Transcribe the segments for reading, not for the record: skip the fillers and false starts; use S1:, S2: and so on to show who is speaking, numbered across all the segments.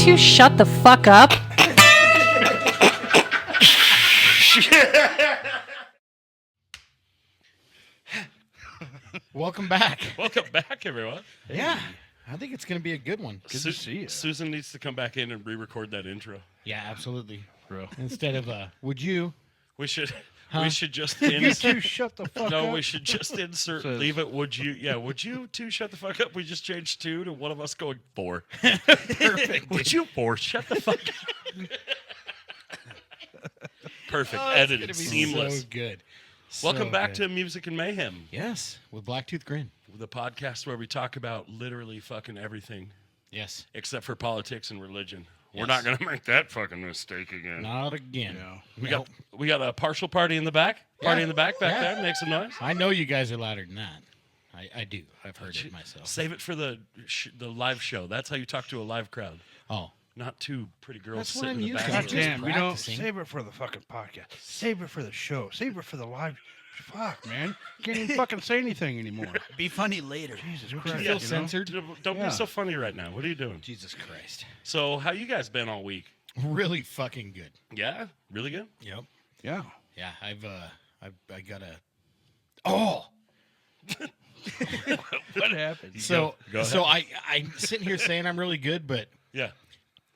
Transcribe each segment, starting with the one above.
S1: two shut the fuck up?
S2: Welcome back.
S3: Welcome back, everyone.
S2: Yeah, I think it's going to be a good one.
S4: Good to see you.
S3: Susan needs to come back in and re-record that intro.
S2: Yeah, absolutely.
S4: Bro.
S2: Instead of, would you?
S3: We should
S2: Huh?
S3: we should just
S4: You
S3: insert.
S4: two shut the fuck up.
S3: No, we should just insert.
S4: Says-
S3: Leave it. Would you? Yeah. Would you two shut the fuck up? We just changed 2 to one of us going 4.
S2: Perfect.
S3: Would you 4 shut the fuck up? Perfect.
S2: Oh, that's
S3: Edited.
S2: gonna be
S3: Seamless.
S2: So good.
S3: Welcome
S2: So
S3: back
S2: good.
S3: to Music and Mayhem,
S2: Yes, with Black Tooth Grin.
S3: the podcast where we talk about literally fucking everything
S2: Yes.
S3: except for politics and religion. We're
S2: Yes.
S3: not gonna make that fucking mistake again.
S2: Not again.
S4: No.
S3: We got a partial party in the back. Party in the back
S2: Yeah.
S3: there. Make some noise.
S2: I know you guys are louder than that. I do. I've heard it myself.
S3: Save it for the live show. That's how you talk to a live crowd.
S2: Oh,
S3: Not 2 pretty girls
S2: That's what
S3: sitting
S2: I'm
S3: in the
S2: used
S3: back.
S2: to.
S3: of
S2: Just
S3: the room.
S4: Goddamn, you know,
S2: practicing.
S4: save it for the fucking podcast. Save it for the show. Save it for the live. Fuck, man. Can't even fucking say anything anymore.
S5: Be funny later.
S4: Jesus
S2: you
S4: Christ.
S2: feel
S3: you know?
S2: censored?
S3: Don't
S4: Yeah.
S3: be so funny right now. What are you doing?
S2: Jesus Christ.
S3: So, how you guys been all week?
S2: Really fucking good.
S3: Yeah, really good.
S2: Yep.
S4: Yeah.
S2: Yeah, I got a. Oh.
S4: What happened?
S2: So
S3: Go
S2: so I'm sitting here saying I'm really good, but
S3: Yeah.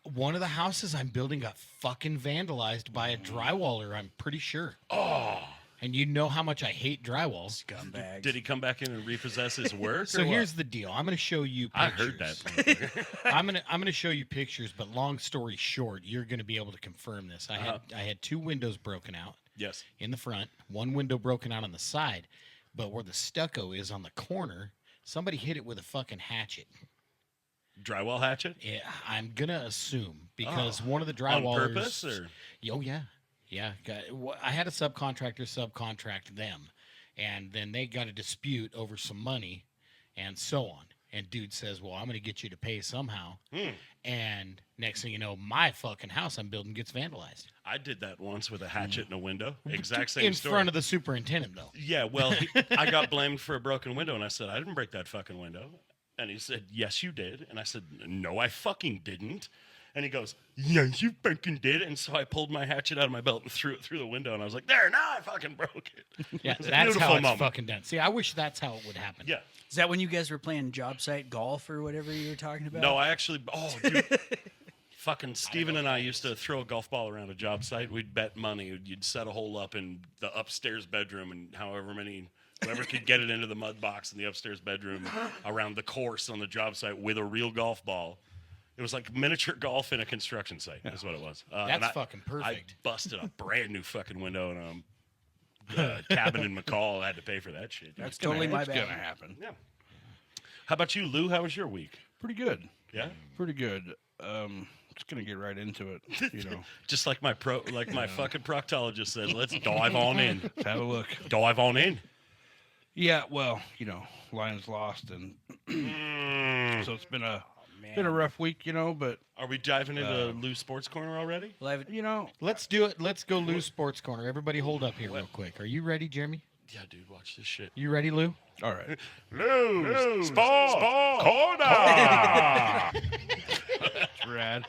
S2: one of the houses I'm building got fucking vandalized by a drywaller, I'm pretty sure.
S3: Oh,
S2: And you know how much I hate drywall.
S5: Scumbags.
S3: did he come back in and repossess his work?
S2: So
S3: or what?
S2: here's the deal. I'm going to show you
S3: I
S2: pictures.
S3: heard that.
S2: I'm going to show you pictures, but long story short, you're going to be able to confirm this. I had 2 windows broken out
S3: Yes.
S2: in the front, 1 window broken out on the side, but where the stucco is on the corner, somebody hit it with a fucking hatchet.
S3: Drywall hatchet.
S2: Yeah, I'm gonna assume because one of the
S3: On
S2: drywallers.
S3: purpose, or
S2: Oh yeah. I had a subcontractor subcontract them, and then they got a dispute over some money, and so on. And dude says, "Well, I'm gonna get you to pay somehow." And next thing you know, my fucking house I'm building gets vandalized
S3: I did that once with a hatchet in a window. Exact same
S2: in
S3: story.
S2: front of the superintendent, though.
S3: Yeah, well, I got blamed for a broken window, and I said, I didn't break that fucking window. And he said, yes, you did. And I said, no, I fucking didn't. And he goes, yes, you fucking did. And so I pulled my hatchet out of my belt and threw it through the window, and I was like, there, now I fucking broke it.
S2: Yeah,
S3: It was a
S2: that's
S3: beautiful
S2: how it's
S3: moment.
S2: fucking done. See, I wish that's how it would happen.
S3: Yeah.
S5: Is that when you guys were playing job site golf or whatever you were talking about?
S3: No, I actually, dude. Fucking Steven and I used to throw a golf ball around a job site. We'd bet money. You'd set a hole up in the upstairs bedroom, and whoever could get it into the mud box in the upstairs bedroom around the course on the job site with a real golf ball. It was like miniature golf in a construction site. Is what it was.
S2: That's
S3: and
S2: fucking perfect.
S3: I busted a brand new fucking window in a cabin in McCall. I had to pay for that shit.
S5: That's totally my
S4: It's
S5: bad.
S4: gonna happen.
S3: Yeah. How about you, Lou? How was your week?
S4: Pretty good.
S3: Yeah.
S4: Pretty good. Just gonna get right into it. You know,
S3: Just like my fucking proctologist said, let's dive on in.
S4: let's have a look.
S3: Dive on in.
S4: Yeah. Well, you know, Lions lost, and so it's been a rough week. You know, but
S3: Are we diving into Lou's Sports Corner already?
S5: Well, I've-
S4: you know,
S2: Let's do it. Let's go Lou Sports Corner. Everybody hold up here real quick. Are you ready, Jeremy?
S3: Yeah, dude, watch this shit.
S2: You ready, Lou?
S4: all right.
S3: Lou's Sports Corner!
S4: It's rad.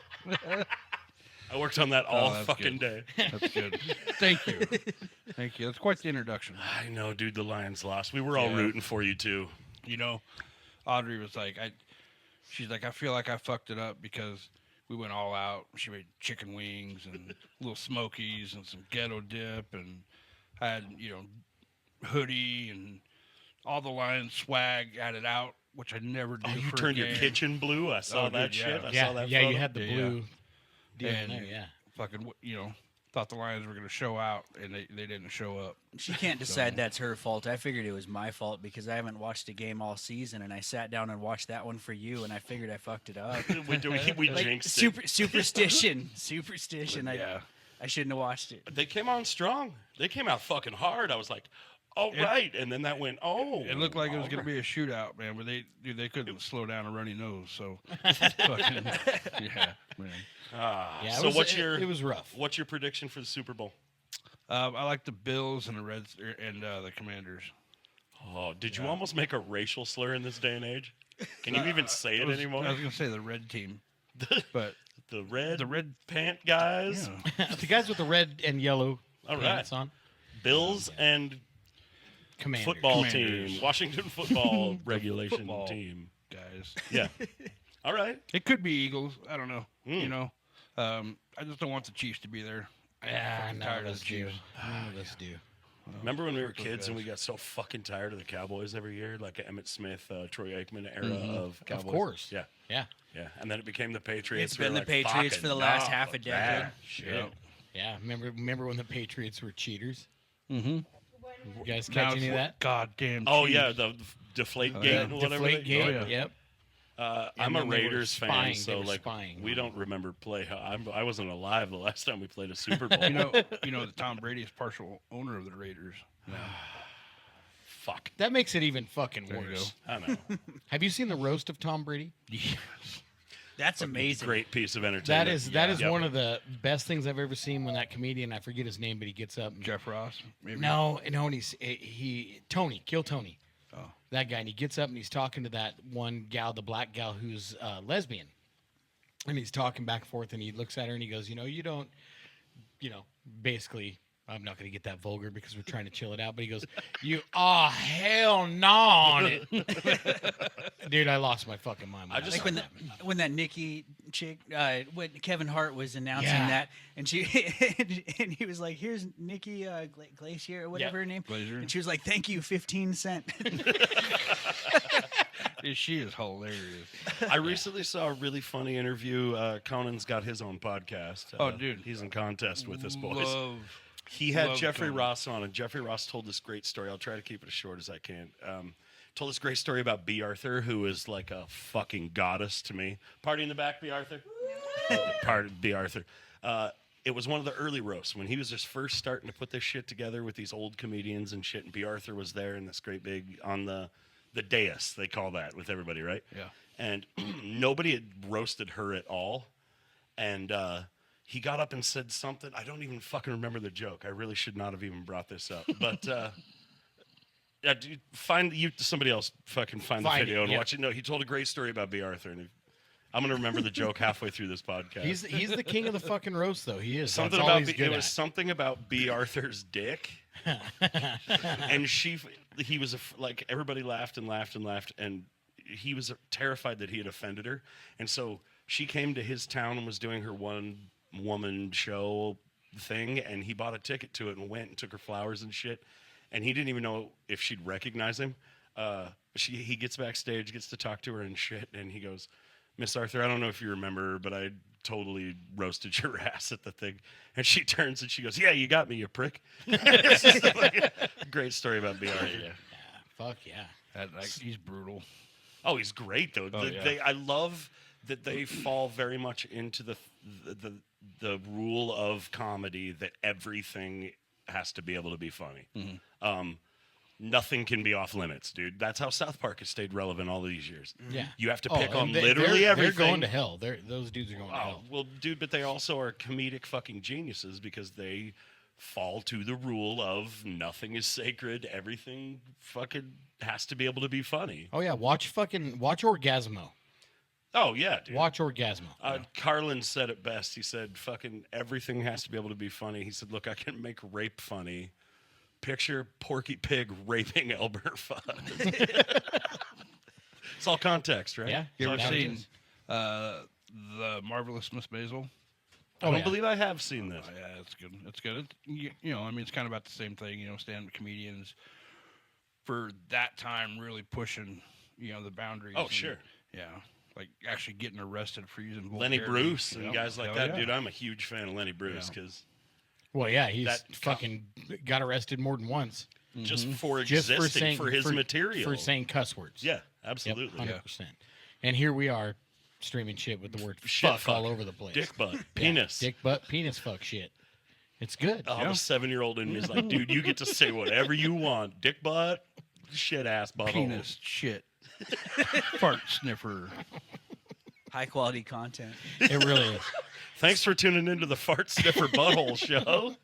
S3: I worked on that all
S4: that's
S3: fucking
S4: good.
S3: day.
S4: That's good. Thank you. Thank you. That's quite the introduction.
S3: I know, dude, the Lions lost. We were all
S4: Yeah.
S3: rooting for you, too.
S4: You know, Audrey was like, she's like, I feel like I fucked it up because we went all out. She made chicken wings and little smokies and some ghetto dip, and I had, you know, hoodie and all the Lions swag added out, which I never do.
S3: Oh, you
S4: for a
S3: turned your
S4: game.
S3: kitchen blue? I saw
S4: Oh,
S3: that
S4: dude,
S3: shit.
S4: yeah.
S3: I saw that
S2: yeah,
S3: photo.
S2: you had the
S4: Yeah,
S2: blue deal
S4: And
S2: in there, yeah.
S4: fucking, you know, thought the Lions were going to show out, and they didn't show up.
S5: she can't decide that's her fault. I figured it was my fault because I haven't watched a game all season, and I sat down and watched that one for you, and I figured I fucked it up.
S3: we
S5: Like,
S3: jinxed it.
S5: superstition.
S4: Yeah.
S5: I shouldn't have watched it.
S3: They came on strong. They came out fucking hard. I was like, oh, right. And then that went, oh.
S4: It looked like it was
S3: all
S4: going to
S3: right.
S4: be a shootout, man, but they couldn't slow down a runny nose, so fucking, yeah, man.
S2: Yeah,
S3: So
S2: it was rough.
S3: what's your prediction for the Super Bowl?
S4: I like the Bills and the Reds and the Commanders.
S3: Oh, did you almost make a racial slur in this day and age? Can you even say it
S4: I was
S3: anymore?
S4: going to say the red team, but
S3: The red
S4: red
S3: pant guys.
S4: Yeah.
S2: The guys with the red and yellow
S3: All right.
S2: pants on.
S3: Bills and
S2: Commanders.
S3: football
S4: Commanders.
S3: team. Washington football regulation
S4: football.
S3: team.
S4: Guys.
S3: Yeah. All right.
S4: It could be Eagles. I don't know.
S3: Mm.
S4: You know, I just don't want the Chiefs to be there.
S2: Yeah,
S4: fucking
S2: none
S4: tired
S2: of
S4: of
S2: us
S4: the
S2: do.
S4: Chiefs.
S2: None of us do.
S3: Remember when we were
S4: Fuck those
S3: kids and
S4: guys.
S3: we got so fucking tired of the Cowboys every year, like a Emmett Smith, Troy Aikman era of Cowboys?
S2: Of course.
S3: Yeah.
S2: Yeah.
S3: Yeah. And then it became the Patriots.
S5: It's
S3: We were
S5: been the
S3: like,
S5: Patriots
S3: "Fucking
S5: for the last
S3: no,
S5: half a
S3: that
S5: decade."
S3: Shit.
S4: Yep.
S2: Yeah. Remember when the Patriots were cheaters?
S4: Mm-hmm.
S2: You guys
S4: Now
S2: catch any of
S4: it's
S2: that?
S4: Goddamn.
S3: Oh,
S4: Chiefs.
S3: yeah. The deflate
S4: Oh,
S3: gate
S4: yeah.
S3: and whatever.
S2: Deflate
S3: they-
S2: game.
S4: Oh, yeah.
S2: Yep.
S3: I'm a
S2: then they were
S3: Raiders fan,
S2: spying. They
S3: so
S2: were
S3: like
S2: spying
S3: we
S2: on
S3: don't remember play. I wasn't alive the last time we played a Super Bowl.
S4: You know that Tom Brady is partial owner of the Raiders. Yeah.
S3: Fuck.
S2: That makes it even fucking
S4: There you
S2: worse.
S3: I know.
S2: Have you seen the roast of Tom Brady?
S5: That's amazing.
S3: Great piece of entertainment.
S2: That is
S3: Yep.
S2: one of the best things I've ever seen. When that comedian, I forget his name, but he gets up. And,
S4: Jeff Ross. Maybe.
S2: no, and he Tony, Kill Tony.
S4: Oh.
S2: That guy, and he gets up and he's talking to that one gal, the black gal who's lesbian, and he's talking back and forth, and he looks at her and he goes, you don't, basically. I'm not going to get that vulgar because we're trying to chill it out, but he goes, hell no on it. Dude, I lost my fucking mind.
S3: I just-
S5: Like when that Nikki chick, when Kevin Hart was announcing
S2: Yeah.
S5: that, and she and he was like, "Here's Nikki Glacier or whatever her name,"
S4: Glazier.
S5: and she was like, "Thank you, 15 cent."
S4: She is hilarious.
S3: I recently saw a really funny interview. Conan's got his own podcast.
S4: Oh, dude.
S3: He's in contest with us boys.
S4: Love.
S3: He had
S4: Love
S3: Jeffrey
S4: Conan.
S3: Ross on, and Jeffrey Ross told this great story. I'll try to keep it as short as I can. Told this great story about B. Arthur, who is like a fucking goddess to me. Party in the back, B. Arthur. Part of B. Arthur. It was one of the early roasts when he was just first starting to put this shit together with these old comedians and shit. And B. Arthur was there in this great big on the dais, they call that, with everybody, right?
S4: Yeah.
S3: And nobody had roasted her at all. And he got up and said something. I don't even fucking remember the joke. I really should not have even brought this up. But yeah, dude, somebody else fucking find the
S2: Find
S3: video
S2: it,
S3: and
S2: yeah.
S3: watch it. No, he told a great story about B. Arthur, and I'm gonna remember the joke halfway through this podcast.
S2: He's the king of the fucking roast, though. He is.
S3: Something
S2: That's all
S3: about
S2: he's
S3: it
S2: good
S3: was
S2: at.
S3: something about B. Arthur's dick, and he was like everybody laughed and laughed and laughed, and he was terrified that he had offended her, and so she came to his town and was doing her one woman show thing, and he bought a ticket to it and went and took her flowers and shit, and he didn't even know if she'd recognize him. He gets backstage, gets to talk to her and shit, and he goes, "Miss Arthur, I don't know if you remember, but I totally roasted your ass at the thing." And she turns and she goes, "Yeah, you got me, you prick." It's just like a great story about B. Arthur.
S2: Yeah, fuck yeah.
S4: He's brutal.
S3: Oh, he's great though.
S4: Oh, yeah.
S3: I love that they fall very much into the rule of comedy that everything has to be able to be funny.
S4: Mm-hmm.
S3: Nothing can be off limits, dude. That's how South Park has stayed relevant all these years.
S2: Yeah.
S3: You have to
S2: Oh,
S3: pick on
S2: and
S3: literally
S2: they're
S3: everything.
S2: going to hell. Those dudes are going to
S3: Oh,
S2: hell.
S3: well, dude, but they also are comedic fucking geniuses because they fall to the rule of nothing is sacred. Everything fucking has to be able to be funny.
S2: Oh yeah, watch Orgasmo.
S3: Oh, yeah, dude.
S2: Watch Orgasmo.
S3: Carlin said it best. He said, fucking everything has to be able to be funny. He said, look, I can make rape funny. Picture Porky Pig raping Albert Fudd. It's all context, right?
S2: Yeah.
S4: You ever
S2: That
S4: seen
S2: is.
S4: the Marvelous Miss Maisel?
S3: I don't believe I have seen this.
S4: Oh, yeah, it's good. It's good. I mean, it's kind of about the same thing. Stand-up comedians for that time really pushing, the boundaries.
S3: Oh,
S4: and,
S3: sure.
S4: Yeah, like actually getting arrested for using
S3: Lenny
S4: vulgarity.
S3: Bruce and
S4: Yep.
S3: guys like
S4: Hell
S3: that,
S4: yeah.
S3: dude. I'm a huge fan of Lenny Bruce
S4: Yeah.
S3: because
S2: Well, yeah, he's
S3: That-
S2: fucking got arrested more than once.
S3: just for
S2: Just
S3: existing,
S2: for saying
S3: for his material.
S2: for saying cuss words.
S3: Yeah,
S2: Yep,
S3: absolutely.
S2: 100%. And here we are streaming shit with the word
S3: Shit
S2: fuck all over the place.
S3: Dick butt,
S2: Yeah,
S3: penis.
S2: dick butt, penis fuck shit. It's good.
S3: Oh, the 7-year-old in me is like, dude, you get to say whatever you want. Dick butt, shit ass butthole.
S4: Penis, shit, fart sniffer.
S5: High quality content.
S2: It really is.
S3: Thanks for tuning into the Fart Sniffer Butthole Show.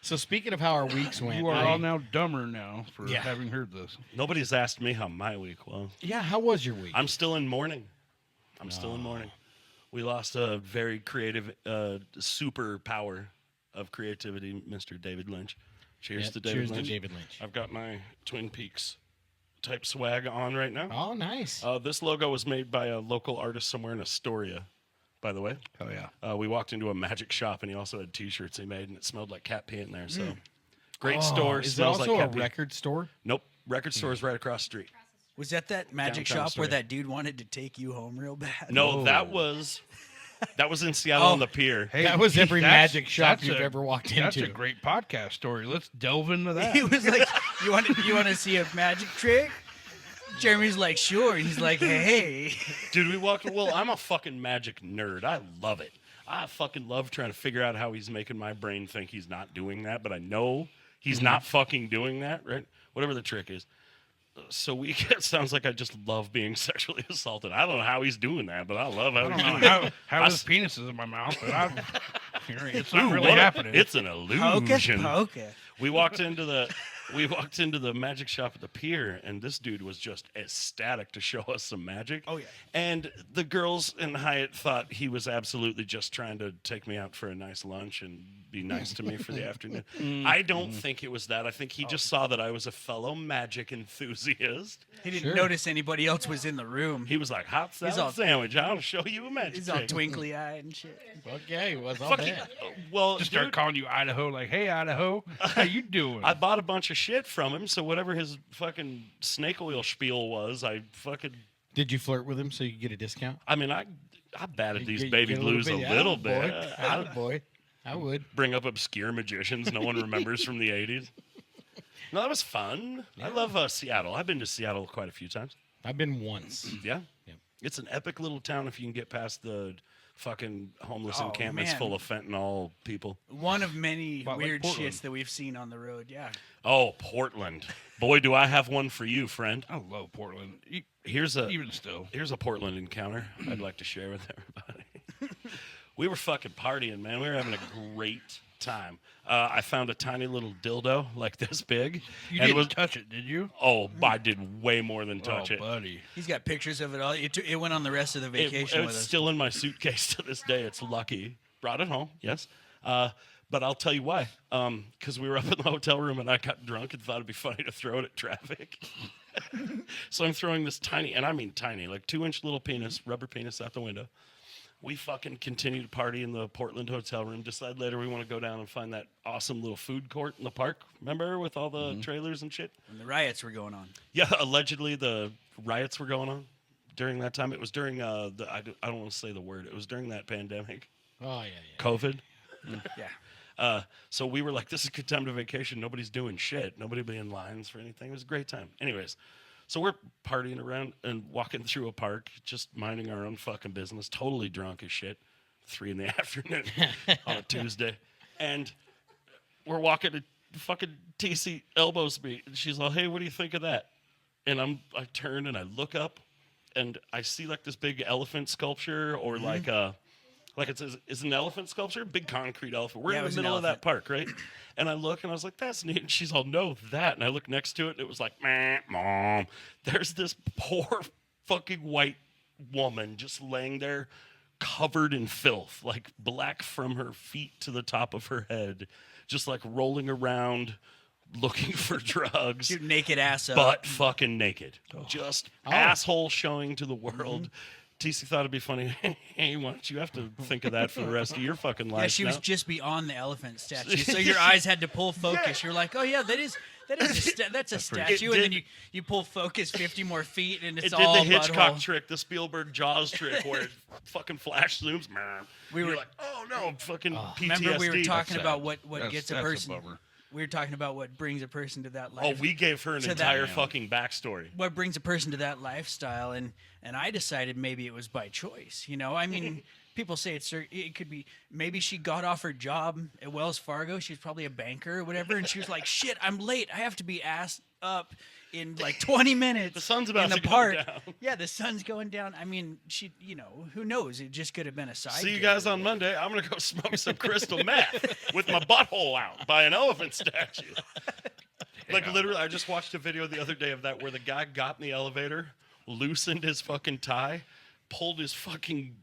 S2: So speaking of how our weeks went,
S4: You are all now dumber now for
S2: Yeah.
S4: having heard this.
S3: Nobody's asked me how my week was.
S2: yeah, how was your week?
S3: I'm still in mourning. I'm still in mourning. We lost a very creative superpower of creativity, Mr. David Lynch. Cheers
S2: Yep,
S3: to David
S2: cheers
S3: Lynch.
S2: to David Lynch.
S3: I've got my Twin Peaks type swag on right now.
S2: Oh, nice.
S3: This logo was made by a local artist somewhere in Astoria, by the way.
S4: Oh yeah.
S3: We walked into a magic shop, and he also had T-shirts he made, and it smelled like cat pee in there. So, great
S2: Oh,
S3: store.
S2: Is it
S3: Smells
S2: also
S3: like
S2: a
S3: cat pee.
S2: record store?
S3: Nope, record store is right across the street.
S5: Was that magic
S3: Downtown
S5: shop where
S3: Astoria.
S5: that dude wanted to take you home real bad?
S3: No,
S2: Whoa.
S3: that was in Seattle on the pier.
S4: Hey,
S2: That was every
S4: that's-
S2: magic shop
S4: that's
S2: you've
S4: a-
S2: ever walked
S4: That's a
S2: into.
S4: great podcast story. Let's delve into that.
S5: He was like, "You want to see a magic trick?" Jeremy's like, "Sure." And he's like, "Hey."
S3: Dude, we walked. Well, I'm a fucking magic nerd. I love it. I fucking love trying to figure out how he's making my brain think he's not doing that, but I know he's not fucking doing that, right? Whatever the trick is. So it sounds like I just love being sexually assaulted. I don't know how he's doing that, but I love how
S4: I
S3: he's
S4: don't
S3: doing
S4: know
S3: it.
S4: how his penis is in my mouth, but it's not really happening.
S3: It's an
S5: Hocus
S3: illusion.
S5: pocus.
S3: We walked into the magic shop at the pier, and this dude was just ecstatic to show us some magic.
S5: Oh, yeah.
S3: And the girls in Hyatt thought he was absolutely just trying to take me out for a nice lunch and be nice to me for the afternoon. I don't think it was that. I think he just saw that I was a fellow magic enthusiast.
S5: He didn't
S2: Sure.
S5: notice anybody else was in the room.
S3: He was like, "Hot salad
S5: all-
S3: sandwich. I'll show you a magic
S5: He's all
S3: trick."
S5: twinkly eyed and shit.
S2: Okay, it was all
S3: Fuck you.
S2: that.
S3: Well,
S4: Just start
S3: dude,
S4: calling you Idaho, like, "Hey, Idaho, how you doing?"
S3: I bought a bunch of shit from him, so whatever his fucking snake oil spiel was, I fucking.
S2: Did you flirt with him so you could get a discount?
S3: I mean, I batted these
S2: Get-
S3: baby
S2: get
S3: blues a little bit.
S2: Boy, I would.
S3: Bring up obscure magicians no one remembers from the 80s. No, that was fun. I love Seattle. I've been to Seattle quite a few times.
S2: I've been once.
S3: Yeah.
S2: Yep.
S3: It's an epic little town if you can get past the fucking homeless
S5: Oh,
S3: encampments
S5: man.
S3: full of fentanyl people.
S5: One of many
S4: About like
S5: weird
S4: Portland.
S5: shits that we've seen on the road. Yeah.
S3: Oh, Portland. Boy, do I have one for you, friend.
S4: I love Portland.
S3: Here's a
S4: Even still,
S3: Here's a Portland encounter I'd like to share with everybody. We were fucking partying, man. We were having a great time. I found a tiny little dildo like this big.
S4: you
S3: and
S4: didn't touch it, did you?
S3: Oh, I did way more than touch
S4: oh,
S3: it.
S4: buddy.
S5: He's got pictures of it all. It went on the rest of the
S3: It-
S5: vacation with
S3: it's
S5: us.
S3: still in my suitcase to this day. It's lucky. Brought it home, yes. But I'll tell you why. Because we were up in the hotel room and I got drunk and thought it'd be funny to throw it at traffic. So I'm throwing this tiny, and I mean tiny, like 2-inch little penis, rubber penis out the window. We fucking continue to party in the Portland hotel room. Decide later we want to go down and find that awesome little food court in the park. Remember, with all the trailers and shit?
S5: When the riots were going on.
S3: Yeah, allegedly the riots were going on during that time. It was during I don't want to say the word. It was during that pandemic,
S2: Oh, yeah.
S3: COVID.
S5: Yeah.
S3: So we were like, this is a good time to vacation. Nobody's doing shit. Nobody be in lines for anything. It was a great time. Anyways, so we're partying around and walking through a park, just minding our own fucking business, totally drunk as shit, 3 in the afternoon on a Tuesday. And we're walking to fucking TC elbows me. And she's like, hey, what do you think of that? And I turn and I look up and I see like this big elephant sculpture or like it's an elephant sculpture, big concrete elephant. We're
S5: Yeah,
S3: in
S5: it
S3: the
S5: was an
S3: middle of that
S5: elephant.
S3: park, right? And I look and I was like, that's neat. And she's all, no, that. And I look next to it and it was like, meh, mom. There's this poor fucking white woman just laying there covered in filth, like black from her feet to the top of her head, just like rolling around looking for drugs.
S5: Dude, naked ass up.
S3: Butt fucking naked. Just asshole showing to the world. TC thought it'd be funny. Hey, why don't you have to think of that for the rest of your fucking life?
S5: Yeah, she was
S3: now?
S5: just beyond the elephant statue, so your eyes had to pull focus. You're like, oh yeah, that's a statue, and then you pull focus 50 more feet, and it's
S3: It did
S5: all
S3: the Hitchcock
S5: butthole.
S3: trick, the Spielberg Jaws trick, where it fucking flash zooms.
S5: We
S3: You're
S5: were-
S3: like, oh no, fucking PTSD.
S5: Remember we were talking
S4: sad.
S5: about what
S4: That's-
S5: gets a
S4: that's
S5: person.
S4: bummer.
S5: We were talking about what brings a person to that
S3: Oh,
S5: life.
S3: we gave her an
S5: To that-
S3: entire fucking backstory.
S5: What brings a person to that lifestyle, and I decided maybe it was by choice. You know, I mean, people say it could be maybe she got off her job at Wells Fargo. She's probably a banker or whatever, and she was like, "Shit, I'm late. I have to be asked up in like 20 minutes."
S3: The sun's about
S5: in the
S3: to go
S5: park.
S3: down.
S5: Yeah, the sun's going down. I mean, who knows? It just could have been a side.
S3: See you
S5: gig.
S3: guys on Monday. I'm gonna go smoke some crystal meth with my butthole out by an elephant statue. Like literally, I just watched a video the other day of that where the guy got in the elevator, loosened his fucking tie, pulled his fucking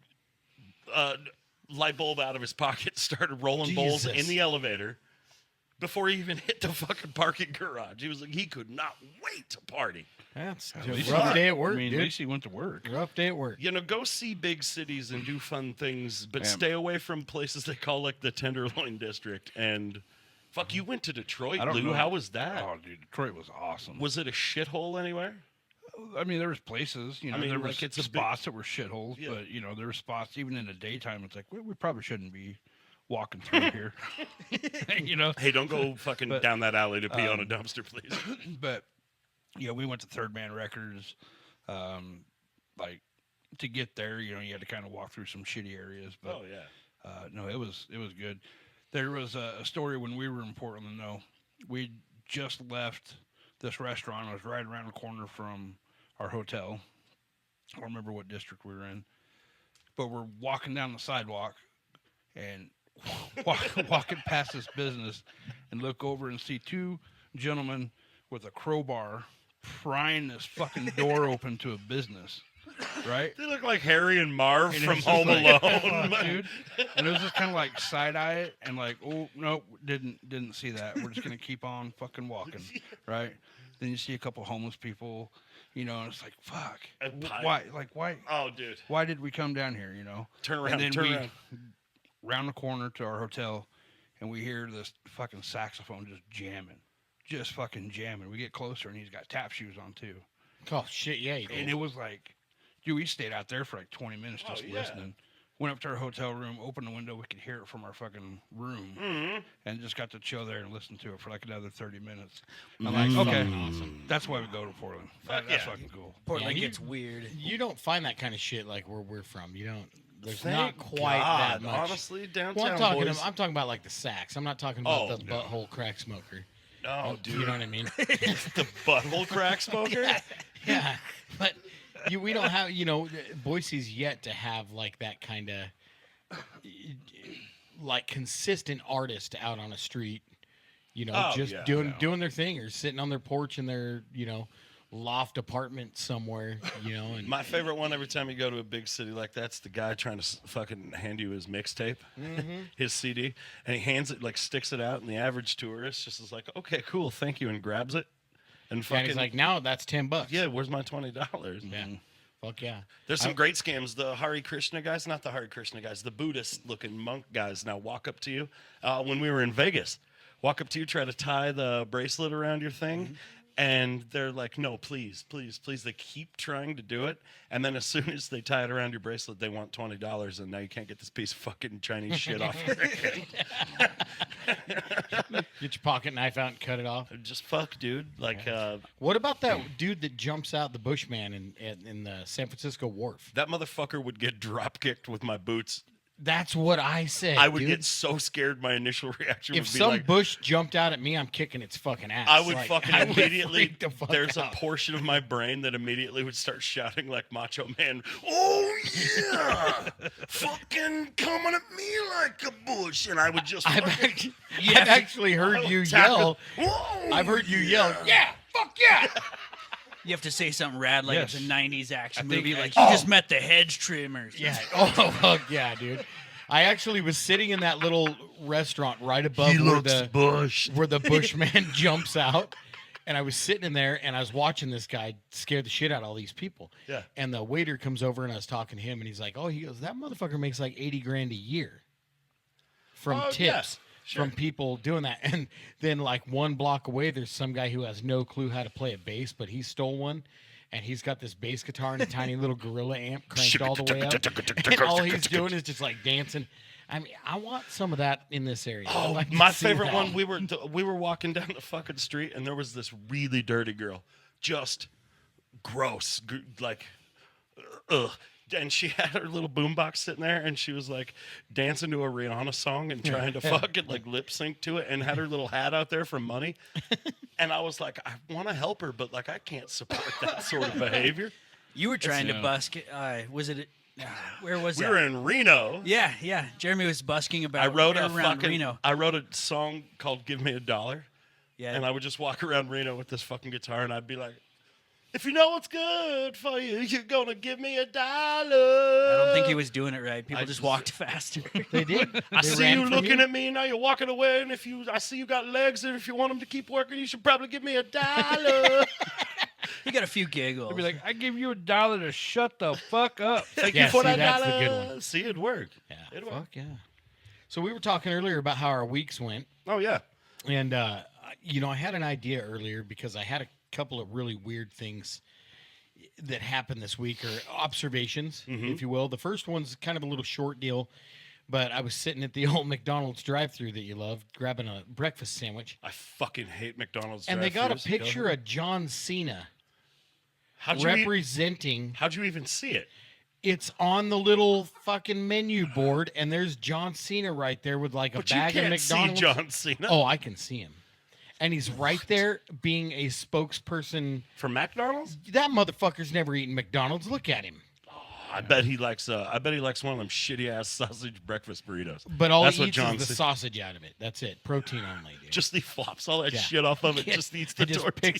S3: light bulb out of his pocket, started rolling bowls
S2: Jesus.
S3: in the elevator before he even hit the fucking parking garage. He was like, he could not wait to party.
S2: That's a
S4: least
S2: rough
S4: he-
S2: day at work,
S4: I mean,
S2: dude.
S4: at least he went to work.
S2: Rough day at work.
S3: You know, go see big cities and do fun things, but
S4: Yeah.
S3: stay away from places they call like the Tenderloin District. And fuck, you went to Detroit,
S4: I don't
S3: Lou.
S4: know.
S3: How was that?
S4: Oh, dude, Detroit was awesome.
S3: Was it a shithole anywhere?
S4: I mean, there was places, you know,
S3: I mean,
S4: there
S3: like,
S4: was
S3: it's a big-
S4: spots that were shitholes,
S3: Yeah.
S4: but, you know, there were spots, even in the daytime, it's like, we probably shouldn't be walking through here. You know?
S3: Hey, don't go fucking
S4: But,
S3: down that alley to pee on a dumpster, please.
S4: But, you know, we went to Third Man Records. Like, to get there, you know, you had to kind of walk through some shitty areas. But,
S3: Oh yeah.
S4: no, it was good. There was a story when we were in Portland, though. We just left this restaurant. It was right around the corner from our hotel. I don't remember what district we were in. But we're walking down the sidewalk and walking past this business and look over and see two gentlemen with a crowbar prying this fucking door open to a business. Right?
S3: They look like Harry and Marv
S4: And
S3: from
S4: it's just
S3: Home
S4: like,
S3: Alone.
S4: "Fuck, dude." And it was just kind of like side eye it and like, oh no, didn't see that. We're just gonna keep on fucking walking, right? Then you see a couple homeless people, you know, and it's like, fuck,
S3: And pipe.
S4: why? Like, why?
S3: Oh, dude.
S4: Why did we come down here? You know?
S3: Turn around,
S4: And then
S3: turn
S4: we
S3: around.
S4: round the corner to our hotel, and we hear this fucking saxophone just fucking jamming. We get closer, and he's got tap shoes on too.
S2: Oh shit, yeah, you
S4: And
S2: did.
S4: it was like, dude, we stayed out there for like 20 minutes
S3: Oh,
S4: just
S3: yeah.
S4: listening. Went up to our hotel room, opened the window, we could hear it from our fucking room,
S3: Mm-hmm.
S4: and just got to chill there and listen to it for like another 30 minutes. I'm
S2: That's
S4: like, okay,
S2: fucking awesome.
S4: that's why we go to Portland.
S3: Fuck
S4: That's
S3: yeah.
S4: fucking cool.
S5: Portland
S2: you-
S5: gets weird.
S2: You don't find that kind of shit like where we're from. You don't. There's
S3: Thank
S2: not quite that
S3: God.
S2: much.
S3: Honestly, downtown
S2: Well,
S3: boys.
S2: I'm talking about like the sax. I'm not talking about
S3: Oh,
S2: the
S3: no.
S2: butthole crack smoker.
S3: Oh, dude.
S2: You know what I mean?
S3: The butthole crack smoker?
S2: Yeah, but we don't have, you know, Boise's yet to have like that kind of like consistent artist out on a street, you know,
S3: Oh,
S2: just
S3: yeah,
S2: doing their thing or sitting on their porch in their, you know, loft apartment somewhere, you know. And
S3: My favorite one every time you go to a big city like that's the guy trying to fucking hand you his mixtape, his CD, and he hands it, like sticks it out, and the average tourist just is like, okay, cool, thank you, and grabs it. And
S2: and
S3: fucking,
S2: he's like, now that's $10.
S3: yeah, where's my $20?
S2: Yeah. Fuck yeah.
S3: There's some great scams. The Hare Krishna guys, not the Hare Krishna guys, the Buddhist-looking monk guys now walk up to you. When we were in Vegas, walk up to you, try to tie the bracelet around your thing, and they're like, no, please, please, please. They keep trying to do it, and then as soon as they tie it around your bracelet, they want $20, and now you can't get this piece of fucking Chinese shit off your hand.
S2: Get your pocket knife out and cut it off.
S3: Just fuck, dude. Like,
S2: What about that dude that jumps out the Bushman in the San Francisco Wharf?
S3: that motherfucker would get drop kicked with my boots.
S2: That's what I said.
S3: I would
S2: dude.
S3: get so scared. My initial reaction
S2: If
S3: would be
S2: some
S3: like,
S2: bush jumped out at me, I'm kicking its fucking ass.
S3: I would
S2: Like,
S3: fucking
S2: I would
S3: immediately.
S2: freak the fuck
S3: There's
S2: out.
S3: a portion of my brain that immediately would start shouting like Macho Man. Oh yeah, fucking coming at me like a bush, and I would just.
S2: I've
S3: fucking-
S2: actually, I've actually heard you
S3: tackle-
S2: yell.
S3: Whoa,
S2: I've heard you yell. Yeah, fuck yeah.
S5: You have to say something rad like
S4: Yes.
S5: it's a 90s action
S4: I think
S5: movie,
S4: I-
S5: like you just met the hedge trimmers.
S2: Yeah. Oh fuck yeah, dude. I actually was sitting in that little restaurant right above where the Bushman jumps out. And I was sitting in there and I was watching this guy scare the shit out of all these people.
S3: Yeah.
S2: And the waiter comes over and I was talking to him and he's like, oh, he goes, that motherfucker makes like 80 grand a year from
S3: Oh,
S2: tips
S3: yeah, sure.
S2: from people doing that. And then like one block away, there's some guy who has no clue how to play a bass, but he stole one. And he's got this bass guitar and a tiny little gorilla amp cranked all the way up. And all he's doing is just like dancing. I mean, I want some of that in this area. I'd
S3: Oh,
S2: like to
S3: my
S2: see
S3: favorite
S2: that.
S3: one. We were walking down the fucking street, and there was this really dirty girl, just gross, like, ugh. And she had her little boombox sitting there, and she was like dancing to a Rihanna song and trying to fucking like lip sync to it, and had her little hat out there for money. And I was like, I want to help her, but like I can't support that sort of behavior.
S5: You were trying to
S4: no.
S5: busk. Was it? Where was
S3: We
S5: that?
S3: were in Reno.
S5: Yeah, yeah. Jeremy was busking about.
S3: I wrote a
S5: around
S3: fucking.
S5: Reno.
S3: I wrote a song called "Give Me $1,"
S5: Yeah.
S3: and I would just walk around Reno with this fucking guitar, and I'd be like, If you know what's good for you, you're gonna give me $1.
S5: I don't think he was doing it right. People
S3: I
S5: just
S3: just-
S5: walked faster.
S2: They did.
S3: I
S2: They
S3: see
S2: ran
S3: you
S2: from
S3: looking at me, now you're walking away, and I see you got legs, and if you want them to keep working, you should probably give me $1.
S5: He got a few giggles.
S4: I'd be like, I give you $1 to shut the fuck up.
S3: Thank
S2: Yeah,
S3: you for
S2: see,
S3: that
S2: that's the
S3: dollar.
S2: good one.
S3: See, it'd work.
S2: Yeah.
S3: It'd work.
S2: Fuck yeah. So we were talking earlier about how our weeks went,
S3: Oh yeah.
S2: and I had an idea earlier because I had a couple of really weird things that happened this week, or observations, if you will. The first one's kind of a little short deal, but I was sitting at the old McDonald's drive-thru that you love, grabbing a breakfast sandwich,
S3: I fucking hate McDonald's.
S2: and they got a
S3: drive-thrus.
S2: picture of John Cena
S3: How'd you,
S2: representing.
S3: how'd you even see it?
S2: It's on the little fucking menu board, and there's John Cena right there with like a
S3: But you
S2: bag of
S3: can't
S2: McDonald's.
S3: see John Cena
S2: Oh, I can see him. And he's right there being a spokesperson.
S3: from McDonald's.
S2: That motherfucker's never eaten McDonald's. Look at him.
S3: I bet he likes. I bet he likes one of them shitty ass sausage breakfast burritos.
S2: But all
S3: That's
S2: he
S3: what
S2: eats
S3: John
S2: is the
S3: said.
S2: sausage out of it. That's it. Protein only, dude.
S3: Just he flops all that
S2: Yeah.
S3: shit off of it.
S2: Yeah.
S3: Just eats the
S2: He just
S3: tortilla.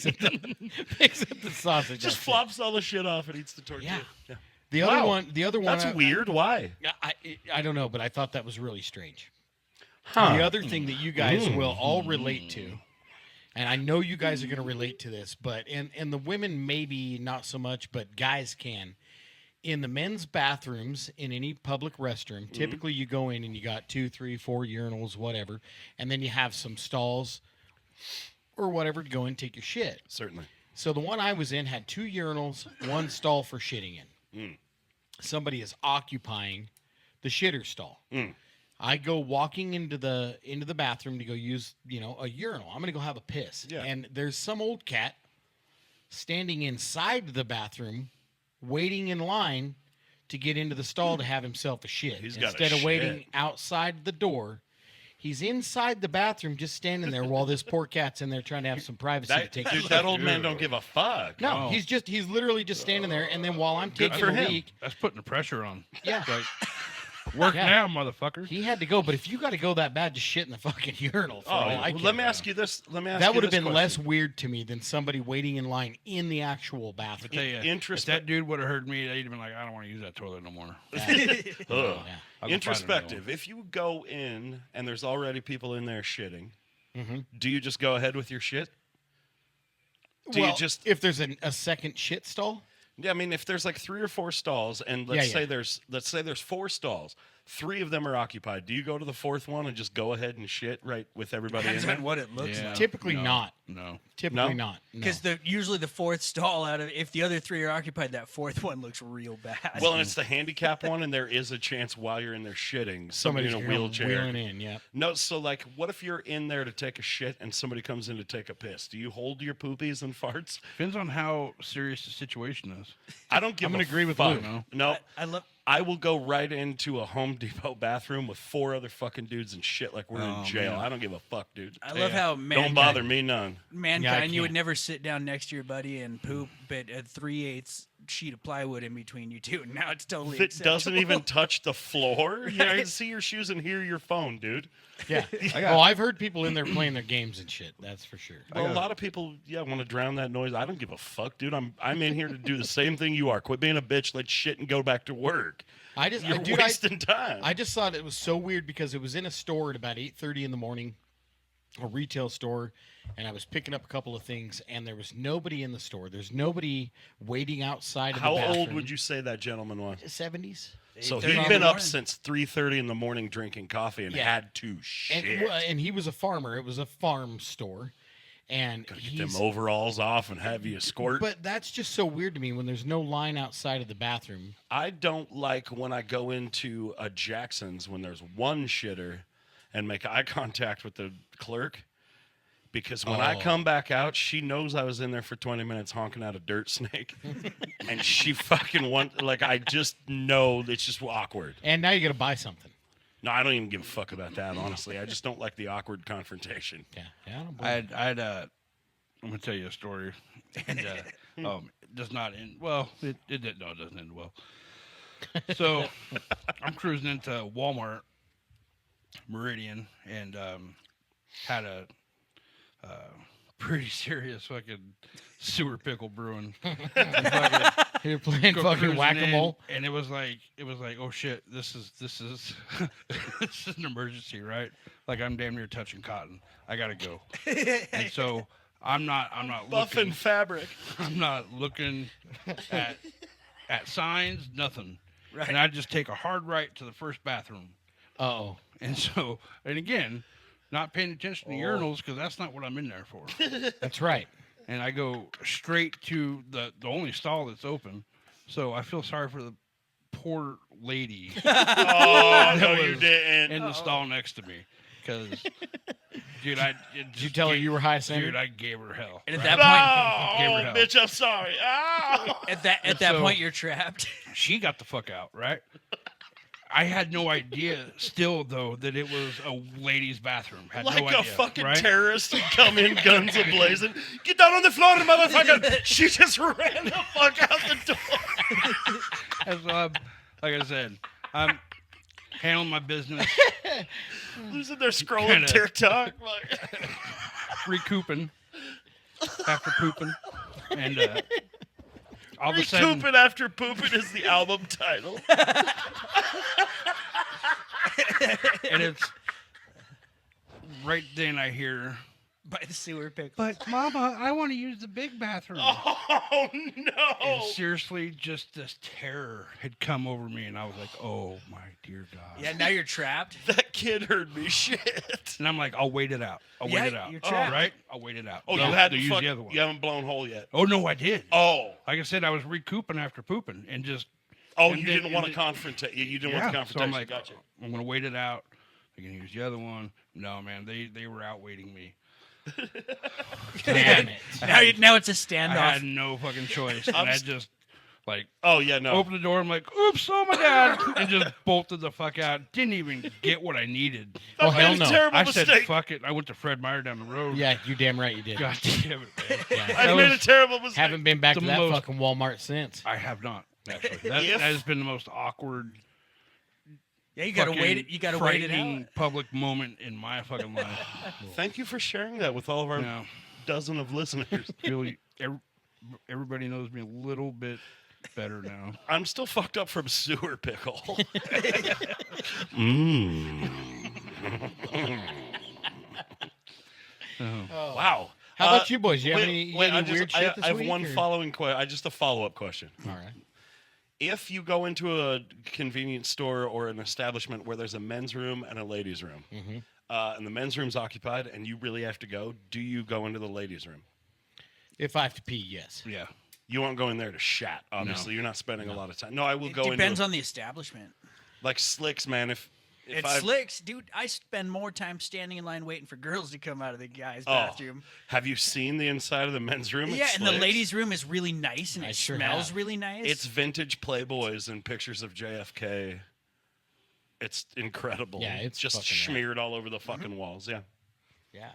S2: picks up the sausage.
S3: Just
S2: That's it.
S3: flops all the shit off and eats the tortilla.
S2: Yeah. The other
S3: Wow.
S2: one. The other one.
S3: That's weird. Why?
S2: I don't know, but I thought that was really strange.
S3: Huh.
S2: The other thing that you guys will all relate to, and I know you guys are going to relate to this, but and the women maybe not so much, but guys can. In the men's bathrooms in any public restroom, typically you go in and you got 2, 3, 4 urinals, whatever, and then you have some stalls or whatever to go in and take your shit.
S3: Certainly.
S2: So the one I was in had 2 urinals, 1 stall for shitting in. Somebody is occupying the shitter stall. I go walking into the bathroom to go use, a urinal. I'm going to go have a piss.
S3: Yeah.
S2: And there's some old cat standing inside the bathroom waiting in line to get into the stall to have himself a shit.
S3: He's got a
S2: Instead of waiting
S3: shit.
S2: outside the door, he's inside the bathroom just standing there while this poor cat's in there trying to have some privacy to take a
S3: Dude,
S2: shit.
S3: that old man don't give a fuck.
S2: No,
S4: Oh.
S2: he's literally just standing there, and then while I'm taking
S3: for
S2: a
S3: him.
S2: leak,
S4: That's putting the pressure on.
S2: yeah,
S4: Like, work
S2: Yeah.
S4: now, motherfucker.
S2: he had to go. But if you got to go that bad, just shit in the fucking urinal. For all I
S3: well,
S2: care.
S3: let me ask you this.
S2: That would have been less weird to me than somebody waiting in line in the actual
S4: I
S2: bathroom.
S4: tell you, if
S3: Introspect-
S4: that dude would have heard me, he'd have been like, I don't want to use that toilet no more.
S3: Ugh.
S2: Yeah.
S4: I'll go
S3: Introspective. If you go in and there's already people in there shitting,
S2: Mm-hmm.
S3: do you just go ahead with your shit? Do
S2: Well,
S3: you just?
S2: if there's a second shit stall,
S3: Yeah, I mean, if there's like 3 or 4 stalls, and let's say there's 4 stalls, 3 of them are occupied. Do you go to the 4th one and just go ahead and shit right with everybody in
S5: Depends
S3: there?
S5: on what it looks
S4: Yeah.
S5: like.
S2: typically
S4: No.
S2: not.
S4: No.
S2: Typically
S3: No?
S2: not. No.
S5: Because usually the 4th stall out of, if the other 3 are occupied, that 4th one looks real bad.
S3: Well, and it's the handicap one, and there is a chance while you're in there shitting, somebody
S2: somebody's
S3: in a wheelchair.
S2: wheeling in. Yeah.
S3: No, so like, what if you're in there to take a shit and somebody comes in to take a piss? Do you hold your poopies and farts?
S4: Depends on how serious the situation is.
S3: I don't give.
S2: I'm gonna
S3: a
S2: agree with
S3: fuck.
S2: Luke.
S3: No,
S5: I love.
S3: I will go right into a Home Depot bathroom with 4 other fucking dudes and shit like we're
S4: Oh,
S3: in jail.
S4: man.
S3: I don't give a fuck, dude.
S5: I love how
S3: Don't bother me none.
S5: mankind, you would
S2: can't.
S5: never sit down next to your buddy and poop, but a 3/8 sheet of plywood in between you two. Now it's totally
S3: If it doesn't
S5: acceptable.
S3: even touch the floor, yeah, I can see your shoes and hear your phone, dude.
S2: Yeah. Oh, I've heard people in there playing their games and shit. That's for sure.
S3: Well, a lot of people, want to drown that noise. I don't give a fuck, dude. I'm in here to do the same thing you are. Quit being a bitch. Let's shit and go back to work. You're
S2: Dude,
S3: wasting time.
S2: I just thought it was so weird because it was in a store at about 8:30 in the morning, a retail store, and I was picking up a couple of things, and there was nobody in the store. There's nobody waiting outside of
S3: How
S2: the bathroom.
S3: old would you say that gentleman was?
S2: 70s.
S3: So
S5: 8:30
S3: he'd
S5: in
S3: been
S5: the
S3: up
S5: morning.
S3: since 3:30 in the morning drinking coffee and
S2: Yeah.
S3: had to shit.
S2: And he was a farmer. It was a farm store. And
S3: Gotta get
S2: he's
S3: them overalls off and have you squirt.
S2: But that's just so weird to me when there's no line outside of the bathroom.
S3: I don't like when I go into a Jackson's when there's one shitter and make eye contact with the clerk. Because when I
S2: Oh.
S3: come back out, she knows I was in there for 20 minutes honking out a dirt snake. And she fucking I just know it's just awkward.
S2: And now you got to buy something.
S3: No, I don't even give a fuck about that, honestly. I just don't like the awkward confrontation.
S2: Yeah. I don't blame
S4: I had I'm gonna tell you a story, and it does not end well. It didn't. No, it doesn't end well. So I'm cruising into Walmart Meridian and had a pretty serious fucking sewer pickle brewing.
S2: You're playing
S4: Go
S2: fucking
S4: cruising
S2: whack-a-mole.
S4: in, and it was like, oh shit, this is this is an emergency, right? Like I'm damn near touching cotton. I gotta go. And so I'm not
S3: Buff
S4: looking.
S3: and fabric.
S4: I'm not looking at signs, nothing.
S5: Right.
S4: And I just take a hard right to the first bathroom.
S2: Uh-oh.
S4: And so, and again, not paying attention to urinals because that's not what I'm in there for.
S2: That's right.
S4: And I go straight to the only stall that's open. So I feel sorry for the poor lady
S3: Oh, no, you
S4: was
S3: didn't.
S4: in the stall next to me. Because, dude,
S2: Did you tell her you were high centered?
S4: Dude, I gave her hell.
S5: And at that
S3: No,
S4: Gave her hell.
S3: bitch, I'm sorry. Oh.
S5: point, at that
S4: so-
S5: point, you're trapped.
S4: She got the fuck out, right? I had no idea still, though, that it was a ladies' bathroom. Had
S3: Like
S4: no
S3: a
S4: idea,
S3: fucking
S4: right?
S3: terrorist who'd come in guns ablazing. Get down on the floor, motherfucker. She just ran the fuck out the door.
S4: And so like I said, I'm handling my business,
S3: Losing their scrolling
S4: Kinda.
S3: TikTok. Like,
S4: recouping after pooping. And all of a sudden,
S3: Recouping after pooping is the album title.
S4: and it's right then I hear,
S5: By the sewer pickle.
S4: but Mama, I want to use the big bathroom.
S3: Oh,
S4: And
S3: no.
S4: seriously, just this terror had come over me, and I was like, "Oh my dear God!"
S5: Yeah, now you're trapped.
S3: That kid heard me shit.
S4: And I'm like, "I'll wait it out. I'll
S5: Yeah,
S4: wait it out.
S5: you're trapped.
S4: Right? I'll wait it out."
S3: Oh,
S4: No,
S3: you had
S4: to
S3: to
S4: use
S3: fuck,
S4: the other one.
S3: You haven't blown hole yet.
S4: Oh no, I did.
S3: Oh.
S4: Like I said, I was recouping after pooping, and just
S3: Oh,
S4: And
S3: you
S4: then-
S3: didn't want to
S4: and
S3: confront. You didn't
S4: yeah.
S3: want the
S4: So
S3: confrontation.
S4: I'm like,
S3: Gotcha.
S4: I'm gonna wait it out. I can use the other one. No, man, they were out waiting me.
S2: Damn it.
S5: Now it's a
S4: I
S5: standoff.
S4: had no fucking choice, and I just like
S3: Oh yeah, no.
S4: opened the door. I'm like, "Oops, oh my God!" and just bolted the fuck out. Didn't even get what I needed.
S2: Oh,
S3: That
S2: hell
S3: was a
S2: no.
S3: terrible
S4: I said,
S3: mistake.
S4: "Fuck it." I went to Fred Meyer down the road.
S2: Yeah, you damn right you did.
S4: God damn it, man.
S2: Yeah.
S3: I
S4: That
S3: made a
S4: was-
S3: terrible mistake.
S2: Haven't been back
S4: The
S2: to that
S4: most-
S2: fucking Walmart since.
S4: I have not actually. That
S3: If-
S4: has been the most awkward.
S5: Yeah, you gotta
S4: fucking
S5: wait it. You gotta wait it
S4: frightening
S5: out.
S4: public moment in my fucking life.
S3: Thank you for sharing that with all of our
S4: No,
S3: dozen of listeners.
S4: really, everybody knows me a little bit better now.
S3: I'm still fucked up from sewer pickle. Mmm. Wow.
S2: How about you boys? You have any weird shit this
S3: I have
S2: week,
S3: one
S2: or-
S3: following question. Just a follow-up question.
S2: All right.
S3: If you go into a convenience store or an establishment where there's a men's room and a ladies' room,
S2: Mm-hmm.
S3: and the men's room's occupied and you really have to go, do you go into the ladies' room?
S2: If I have to pee, yes.
S4: Yeah.
S3: You won't go in there to shat, obviously. You're not spending a lot of time. No, I will
S5: It
S3: go
S5: depends
S3: into
S5: on the establishment.
S3: like Slicks, man. If
S5: It's
S3: I
S5: slicks, dude. I spend more time standing in line waiting for girls to come out of the guys'
S3: Oh,
S5: bathroom.
S3: have you seen the inside of the men's room? at
S5: Yeah, and the
S3: Slicks?
S5: ladies' room is really nice and
S2: I
S5: it
S2: sure
S5: smells
S2: have.
S5: really nice.
S3: It's vintage Playboys and pictures of JFK. It's incredible.
S2: Yeah, it's
S3: just
S2: fucking rad.
S3: smeared all over the fucking walls. Yeah.
S2: Yeah.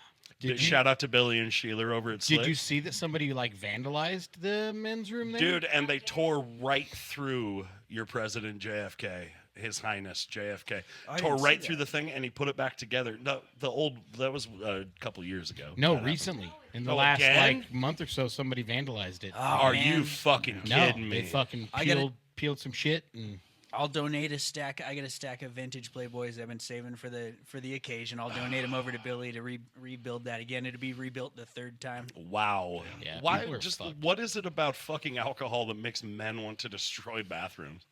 S3: Shout out to Billy and Sheila over at Slicks.
S2: Did you see that somebody like vandalized the men's room there?
S3: Dude, and they tore right through your president JFK, His Highness JFK.
S5: I
S3: Tore
S5: didn't see
S3: right through
S5: that.
S3: the thing, and he put it back together. No, that was a couple years ago.
S2: No,
S3: That happened.
S2: recently. In the
S3: Oh,
S2: last
S3: again?
S2: like month or so, somebody vandalized it.
S5: Oh,
S3: Are
S5: man.
S3: you fucking
S2: no,
S3: kidding me?
S2: they fucking
S5: I gotta-
S2: peeled some shit and
S5: I'll donate a stack. I got a stack of vintage Playboys I've been saving for the occasion. I'll donate them over to Billy to rebuild that again. It'll be rebuilt the third time.
S3: Wow.
S2: Yeah,
S3: Why?
S2: people are
S3: Just
S2: fucked.
S3: what is it about fucking alcohol that makes men want to destroy bathrooms?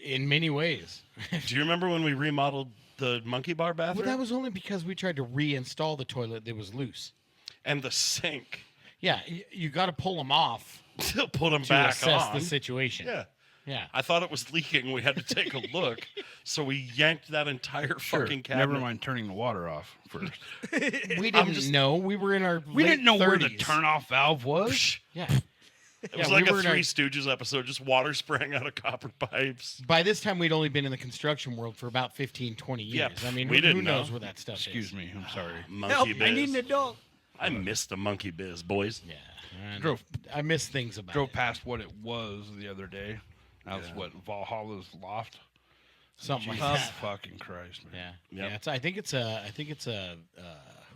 S2: in many ways.
S3: Do you remember when we remodeled the monkey bar
S2: Well,
S3: bathroom
S2: that was only because we tried to reinstall the toilet that was loose.
S3: and the sink?
S2: Yeah, you got to pull them off
S3: To put them
S2: to
S3: back
S2: assess
S3: on.
S2: the situation.
S3: Yeah.
S2: Yeah.
S3: I thought it was leaking. We had to take a look, so we yanked that entire
S4: Sure.
S3: fucking cabinet.
S4: Never mind turning the water off first.
S2: We didn't know. We were in our
S4: We
S2: late
S4: didn't know where the
S2: 30s.
S4: turn-off valve was.
S3: Psh,
S2: Yeah.
S3: It was
S2: Yeah,
S3: like
S2: we
S3: a
S2: were in our-
S3: Three Stooges episode, just water spraying out of copper pipes.
S2: By this time, we'd only been in the construction world for about 15, 20 years.
S3: Yeah,
S2: I mean,
S3: we
S2: who
S3: didn't
S2: knows
S3: know.
S2: where that stuff
S4: Excuse
S2: is?
S4: me. I'm sorry.
S3: Monkey
S5: Help!
S3: biz.
S5: I need an adult.
S3: I miss the monkey biz, boys.
S2: Yeah. And
S4: Drove-
S2: I miss things about
S4: Drove
S2: it.
S4: past what it was the other day. That was what Valhalla's loft.
S2: Something like
S4: Jesus
S2: that.
S4: fucking Christ, man.
S2: Yeah.
S3: Yep.
S2: Yeah. I think it's a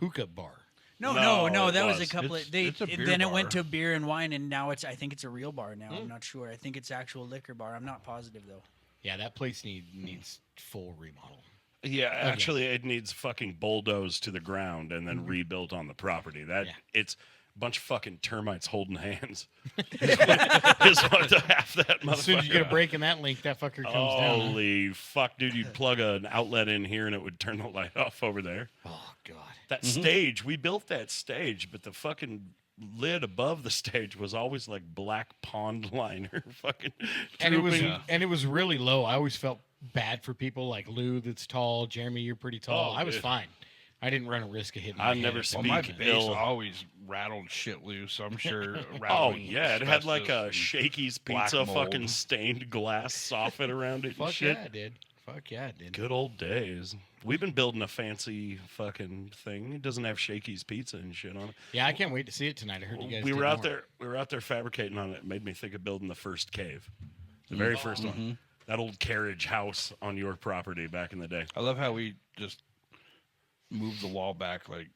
S2: hookah bar.
S5: No,
S3: No, it
S5: that was a
S3: was.
S5: couple
S4: It's-
S5: of they.
S4: it's a beer
S5: Then it went
S4: bar.
S5: to beer and wine, and now I think it's a real bar now. I'm not sure. I think it's actual liquor bar. I'm not positive though.
S2: Yeah, that place needs full remodel.
S3: Yeah, actually, it needs fucking bulldozed to the ground and then rebuilt on the property. That
S2: Yeah.
S3: it's a bunch of fucking termites holding hands. is what the half that motherfucker.
S2: As soon as you get a break in that link, that fucker comes down. Huh?
S3: Holy fuck, dude! You'd plug an outlet in here and it would turn the light off over there.
S2: Oh god.
S3: That stage, we built that stage, but the fucking lid above the stage was always like black pond liner, fucking.
S2: And it was
S3: drooping.
S2: it was really low. I always felt bad for people like Lou that's tall, Jeremy you're pretty tall.
S3: Oh,
S2: I was
S3: dude.
S2: fine. I didn't run a risk of hitting.
S3: I've
S2: my
S3: never
S2: head.
S3: seen-
S4: Well, my
S3: Speak
S4: bass
S3: ill.
S4: always rattled shit loose, so I'm sure.
S3: Oh
S4: rattling
S3: yeah, it had like a
S4: asbestos and-
S3: Shakey's
S4: black
S3: pizza
S4: mold.
S3: fucking stained glass soffit around it and
S2: Fuck
S3: shit.
S2: yeah, it did. Fuck yeah, it did.
S3: Good old days. We've been building a fancy fucking thing. It doesn't have Shakey's pizza and shit on it.
S2: Yeah, I can't wait to see it tonight. I heard you guys.
S3: We
S2: did
S3: were out
S2: more.
S3: there. We were out there fabricating on it. It made me think of building the first cave, the very first one. That old carriage house on your property back in the day.
S4: I love how we just moved the wall back like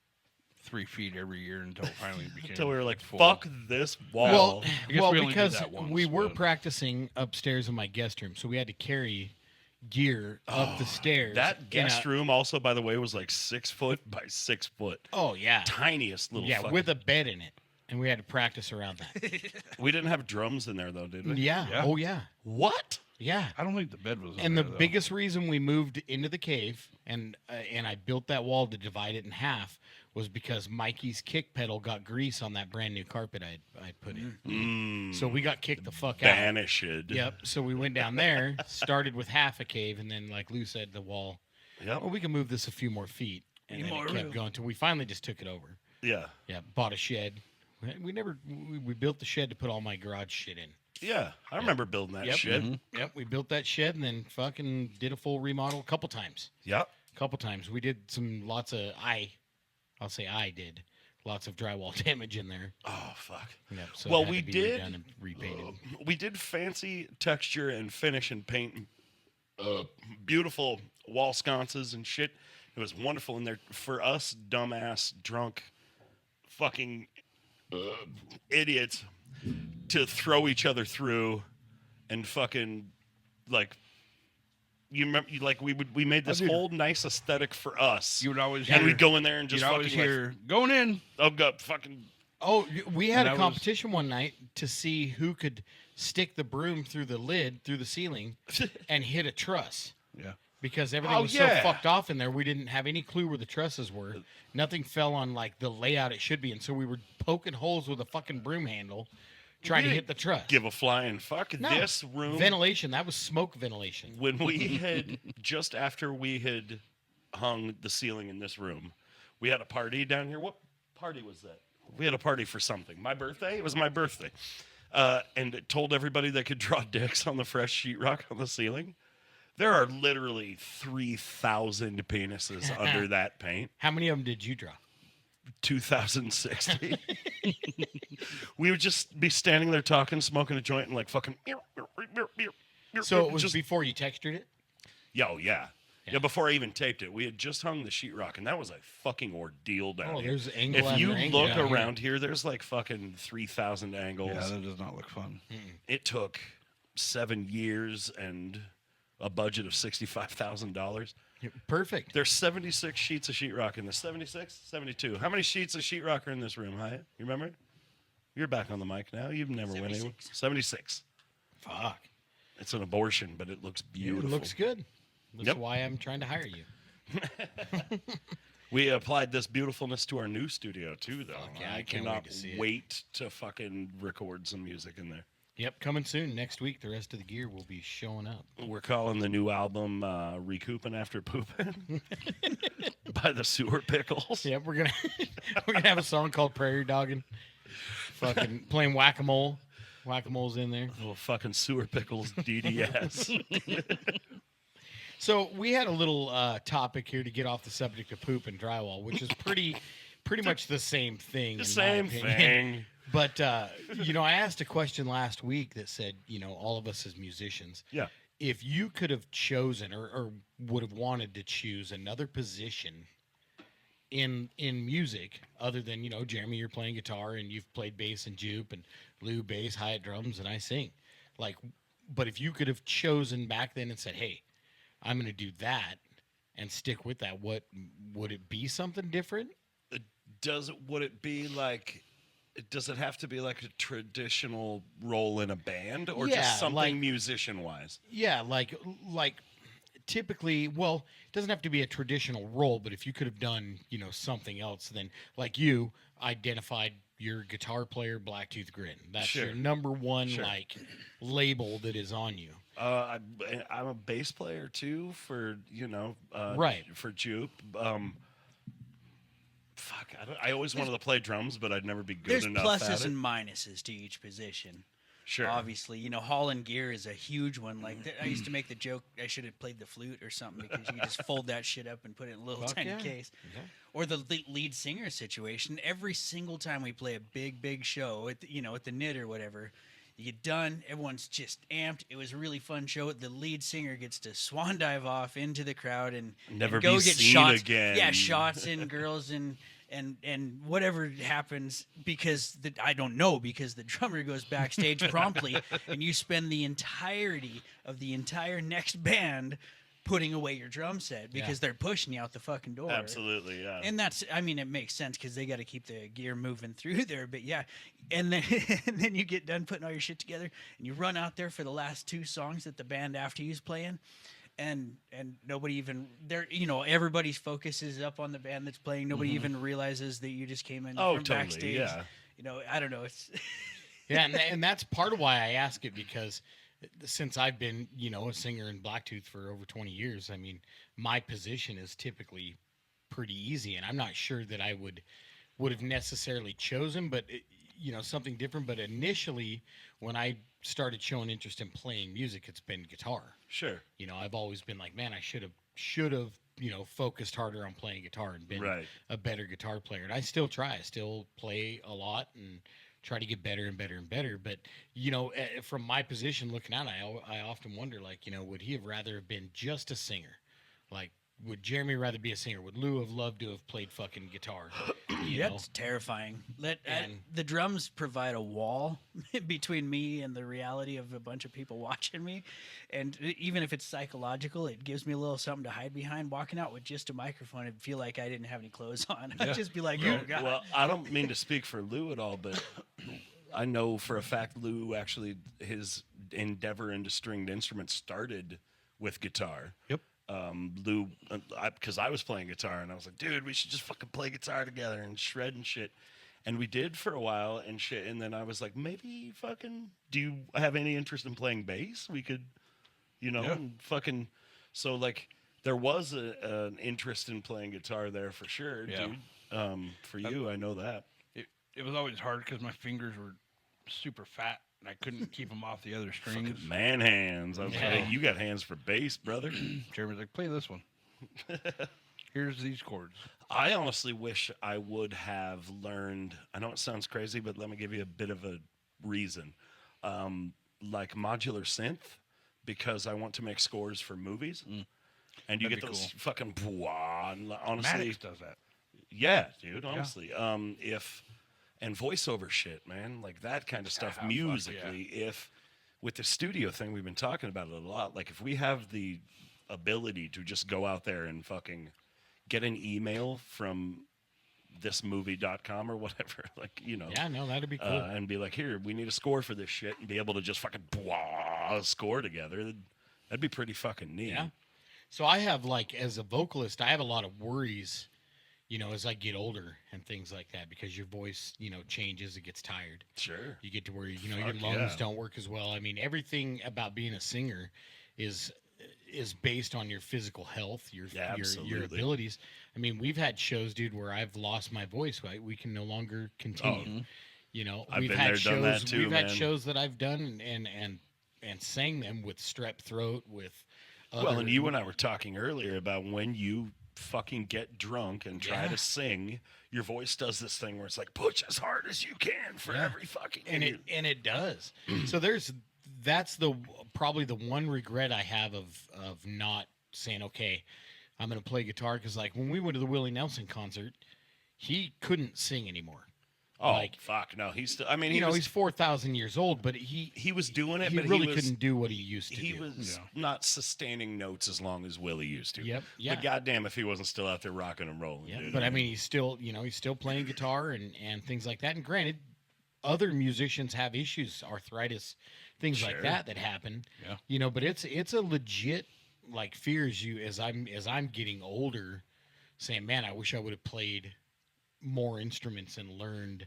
S4: 3 feet every year until it finally became.
S3: Until we were like,
S4: full.
S3: "Fuck this wall."
S2: Well,
S4: I guess
S2: well,
S4: we only did
S2: because
S4: that once,
S2: we were
S4: but-
S2: practicing upstairs in my guest room, so we had to carry gear up the stairs.
S3: that
S2: in
S3: guest
S2: a-
S3: room also, by the way, was like 6 foot by 6 foot.
S2: Oh yeah,
S3: Tiniest little.
S2: yeah,
S3: fucking-
S2: with a bed in it, and we had to practice around that.
S3: We didn't have drums in there though, did we?
S2: Yeah.
S4: Yeah.
S2: Oh yeah.
S3: What?
S2: Yeah.
S4: I don't think the bed was. in
S2: And the
S4: there, though.
S2: biggest reason we moved into the cave and I built that wall to divide it in half was because Mikey's kick pedal got grease on that brand new carpet I'd put in. So we got kicked the fuck out.
S3: Banished.
S2: Yep. So we went down there, started with half a cave, and then like Lou said, the wall.
S3: Yep.
S2: Well, we can move this a few more feet, and then
S5: more
S2: it kept
S5: room.
S2: going until we finally just took it over.
S3: Yeah.
S2: Yeah. Bought a shed. We built the shed to put all my garage shit in.
S3: Yeah. I remember building that
S2: Yep.
S3: shit.
S2: Yep. We built that shed and then fucking did a full remodel a couple times.
S3: Yep.
S2: Couple times. We did lots of lots of drywall damage in there.
S3: Oh fuck.
S2: Yep, so it
S3: Well,
S2: had to
S3: we
S2: be
S3: did-
S2: redone and repainted.
S3: We did fancy texture and finish and paint, beautiful wall sconces and shit. It was wonderful in there for us, dumbass, drunk, fucking idiots, to throw each other through, and fucking like. You remember, we made this whole nice aesthetic for us,
S4: You would always
S3: and
S4: hear,
S3: we'd go in there and just
S4: you'd
S3: fucking
S4: always hear going in.
S3: oh god, fucking
S2: Oh, we had
S4: And
S2: a
S4: that was-
S2: competition one night to see who could stick the broom through the lid, through the ceiling, and hit a truss.
S4: Yeah.
S2: Because everything
S3: Oh,
S2: was
S3: yeah.
S2: so fucked off in there, we didn't have any clue where the trusses were. Nothing fell on like the layout it should be, and so we were poking holes with a fucking broom handle, trying to hit the truss.
S3: give a flying fuck.
S2: No,
S3: This room
S2: ventilation. That was smoke ventilation.
S3: when we had just after we had hung the ceiling in this room, we had a party down here. What party was that? We had a party for something. My birthday. It was my birthday, and it told everybody they could draw dicks on the fresh sheetrock on the ceiling. There are literally 3,000 penises under that paint.
S2: How many of them did you draw?
S3: 2,060. We would just be standing there talking, smoking a joint, and like fucking.
S2: So it was
S3: just
S2: before you textured it?
S3: Yo, yeah. Yeah, before I even taped it, we had just hung the sheetrock, and that was a fucking ordeal down
S2: Oh,
S3: here.
S2: there's angle
S3: If you
S2: after angle
S3: look
S2: down here.
S3: around here, there's like fucking 3,000 angles.
S4: Yeah, that does not look fun.
S3: It took 7 years and a budget of $65,000.
S2: Perfect.
S3: There's 76 sheets of sheetrock in this. 76? 72. How many sheets of sheetrock are in this room, Hyatt? You remember? You're back on the mic now. You've never went anywhere. 76.
S2: Fuck.
S3: It's an abortion, but it looks beautiful.
S2: It looks good. That's
S3: Yep.
S2: why I'm trying to hire you.
S3: We applied this beautifulness to our new studio too, though.
S2: yeah, I
S3: I
S2: can't
S3: cannot
S2: wait to see it.
S3: wait to fucking record some music in there.
S2: Yep, coming soon. Next week, the rest of the gear will be showing up.
S3: We're calling the new album "Recouping After Pooping" by the Sewer Pickles.
S2: Yep, we're gonna have a song called Prairie Dogging. Fucking playing whack-a-mole. Whack-a-mole's in there.
S3: Little fucking Sewer Pickles DDS.
S2: So we had a little topic here to get off the subject of poop and drywall, which is pretty much the same thing.
S3: The
S2: in my
S3: same
S2: opinion.
S3: thing.
S2: But I asked a question last week that said, all of us as musicians,
S3: Yeah.
S2: if you could have chosen or would have wanted to choose another position in music, other than, you know, Jeremy, you're playing guitar and you've played bass and juke, and Lou bass, Hyatt drums, and I sing. Like, but if you could have chosen back then and said, "Hey, I'm going to do that and stick with that," what would it be? Something different?
S3: Would it be like? Does it have to be like a traditional role in a band, or
S2: Yeah,
S3: just something
S2: like-
S3: musician wise?
S2: Yeah, like typically, well, it doesn't have to be a traditional role, but if you could have done, you know, something else, then like you identified your guitar player, Black Tooth Grin. That's
S3: Sure.
S2: your number one
S3: Sure.
S2: like label that is on you.
S3: I'm a bass player too for
S2: Right.
S3: for Jupe. Fuck, I always wanted to play drums, but I'd never be good
S5: There's
S3: enough
S5: pluses
S3: at it.
S5: and minuses to each position.
S3: Sure.
S5: Obviously, you know, hauling gear is a huge one. Like I used to make the joke I should have played the flute or something, because you could just fold that shit up and put it in a little
S2: Fuck
S5: tiny
S2: yeah.
S5: case.
S2: Yeah.
S5: Or the lead singer situation. Every single time we play a big show at the, at the Knit or whatever, you get done, everyone's just amped. It was a really fun show. The lead singer gets to swan dive off into the crowd and
S3: Never
S5: and go
S3: be
S5: get
S3: seen
S5: shots.
S3: again.
S5: Yeah, shots and girls and whatever happens, because I don't know, because the drummer goes backstage promptly, and you spend the entirety of the entire next band putting away your drum set because they're pushing you out the fucking door.
S3: Absolutely, yeah.
S5: And that's, I mean, it makes sense because they got to keep the gear moving through there. But yeah, and then and then you get done putting all your shit together, and you run out there for the last two songs that the band after you's playing. And nobody even there, everybody's focus is up on the band that's playing. Nobody even realizes that you just came in from
S3: totally,
S5: backstage.
S3: yeah.
S5: I don't know. It's
S2: Yeah, and that's part of why I ask it, because since I've been, a singer in Blacktooth for over 20 years, I mean, my position is typically pretty easy, and I'm not sure that I would have necessarily chosen, but something different. But initially, when I started showing interest in playing music, it's been guitar.
S3: Sure.
S2: I've always been like, man, I should have focused harder on playing guitar and been
S3: Right.
S2: a better guitar player. And I still try. I still play a lot and try to get better and better and better. But from my position looking out, I often wonder, like, would he have rather have been just a singer? Like, would Jeremy rather be a singer? Would Lou have loved to have played fucking guitar?
S5: That's terrifying.
S2: And-
S5: The drums provide a wall between me and the reality of a bunch of people watching me, and even if it's psychological, it gives me a little something to hide behind. Walking out with just a microphone, I'd feel like I didn't have any clothes on. I'd just be like, "Oh God."
S3: Well, I don't mean to speak for Lou at all, but I know for a fact Lou actually, his endeavor into stringed instruments started with guitar.
S2: Yep.
S3: Lou, because I was playing guitar and I was like, dude, we should just fucking play guitar together and shred and shit. And we did for a while and shit. And then I was like, maybe fucking, do you have any interest in playing bass? We could, and fucking, so like there was an interest in playing guitar there for sure,
S4: Yeah.
S3: dude. For you, I know that.
S4: It was always hard because my fingers were super fat and I couldn't keep them off the other strings.
S3: Fucking man hands. I was like, hey, you got hands for bass, brother.
S4: Jeremy's like, play this one. Here's these chords.
S3: I honestly wish I would have learned. I know it sounds crazy, but let me give you a bit of a reason. Like modular synth, because I want to make scores for movies. And you
S4: That'd
S3: get
S4: be
S3: those
S4: cool.
S3: fucking bwah, and honestly,
S4: Maddox does that.
S3: yeah, dude. Honestly, and voiceover shit, man, like that kind of stuff
S4: fuck
S3: musically. If with the studio thing, we've been talking about it a lot. Like if we have the ability to just go out there and fucking get an email from thismovie.com or whatever, like,
S2: Yeah, no, that'd be cool.
S3: and be like, here, we need a score for this shit, and be able to just fucking blah, score together. That'd be pretty fucking neat.
S2: Yeah. So I have, like, as a vocalist, I have a lot of worries, as I get older and things like that, because your voice, changes, it gets tired.
S3: Sure.
S2: You get to where, your
S3: Fuck
S2: lungs
S3: yeah.
S2: don't work as well. I mean, everything about being a singer is based on your physical health, your
S3: absolutely.
S2: abilities. I mean, we've had shows, dude, where I've lost my voice, right? We can no longer continue.
S3: I've
S2: We've
S3: been
S2: had
S3: there,
S2: shows.
S3: done that too,
S2: we've had
S3: man.
S2: shows that I've done and sang them with strep throat, with
S3: Well, and you and I were talking earlier about when you fucking get drunk and try
S2: Yeah.
S3: to sing, your voice does this thing where it's like, push as hard as you can for
S2: Yeah.
S3: every fucking
S2: and it does. So that's probably the one regret I have of not saying, okay, I'm going to play guitar because, like, when we went to the Willie Nelson concert, he couldn't sing anymore.
S3: Oh,
S2: like,
S3: fuck. No, he's still, I mean,
S2: he's 4,000 years old, but he
S3: was doing it,
S2: he
S3: but
S2: really
S3: he was,
S2: couldn't do what he used to
S3: he
S2: do.
S3: was not sustaining notes as long as Willie used to.
S2: Yep, yeah.
S3: But goddamn, if he wasn't still out there rocking and rolling.
S2: Yeah,
S3: dude.
S2: but I mean, he's still playing guitar and things like that. And granted, other musicians have issues, arthritis, things like that happen.
S4: Yeah.
S2: But it's a legit like fear as I'm getting older, saying, man, I wish I would have played more instruments and learned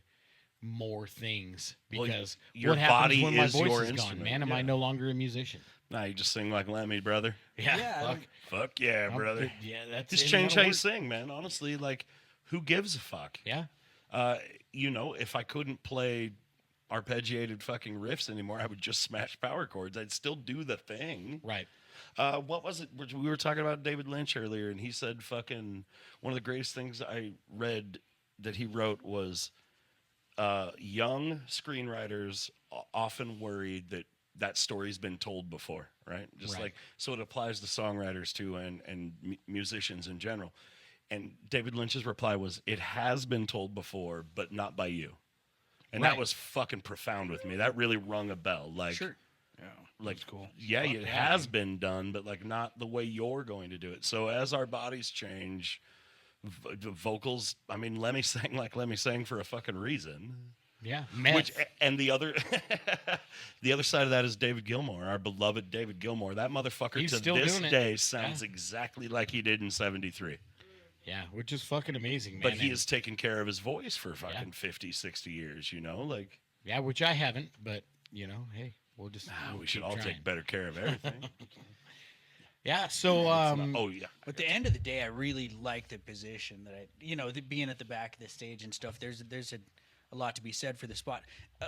S2: more things, because
S3: your
S2: what happens
S3: body
S2: when my
S3: is
S2: voice
S3: your
S2: is gone?
S3: instrument,
S2: Man, am I no longer a musician?
S3: Nah, you just sing like Lemmy, brother.
S5: Yeah,
S3: Fuck yeah, brother.
S2: Yeah, that's
S3: Just
S2: it,
S3: change how
S2: that'll
S3: you
S2: work.
S3: sing, man. Honestly, like, who gives a fuck?
S2: Yeah,
S3: If I couldn't play arpeggiated fucking riffs anymore, I would just smash power chords. I'd still do the thing.
S2: right.
S3: What was it? We were talking about David Lynch earlier, and he said fucking one of the greatest things I read that he wrote was young screenwriters often worried that story's been told before, right? Just
S2: Right.
S3: like, so it applies to songwriters too, and musicians in general. And David Lynch's reply was, it has been told before, but not by you. And
S2: Right.
S3: that was fucking profound with me. That really rung a bell. Like,
S5: sure.
S4: Yeah.
S3: like,
S4: That's cool.
S3: yeah,
S2: Fuck
S3: it
S2: yeah,
S3: has
S2: dude.
S3: been done, but like not the way you're going to do it. So as our bodies change, the vocals, I mean, Lemmy sang like Lemmy sang for a fucking reason.
S2: Yeah, meth.
S3: And the other the other side of that is David Gilmour, our beloved David Gilmour. That motherfucker
S2: He's
S3: to
S2: still
S3: this
S2: doing it.
S3: day sounds
S2: Yeah.
S3: exactly like he did in 73.
S2: Yeah, which is fucking amazing, man.
S3: But he
S2: And-
S3: has taken care of his voice for fucking 50, 60 years, like,
S2: yeah, which I haven't, but hey, we'll just we'll
S3: we should
S2: keep
S3: all
S2: trying.
S3: take better care of everything.
S2: Yeah, so
S3: Oh yeah.
S5: But at the end of the day, I really like the position that being at the back of the stage and stuff. There's a lot to be said for the spot.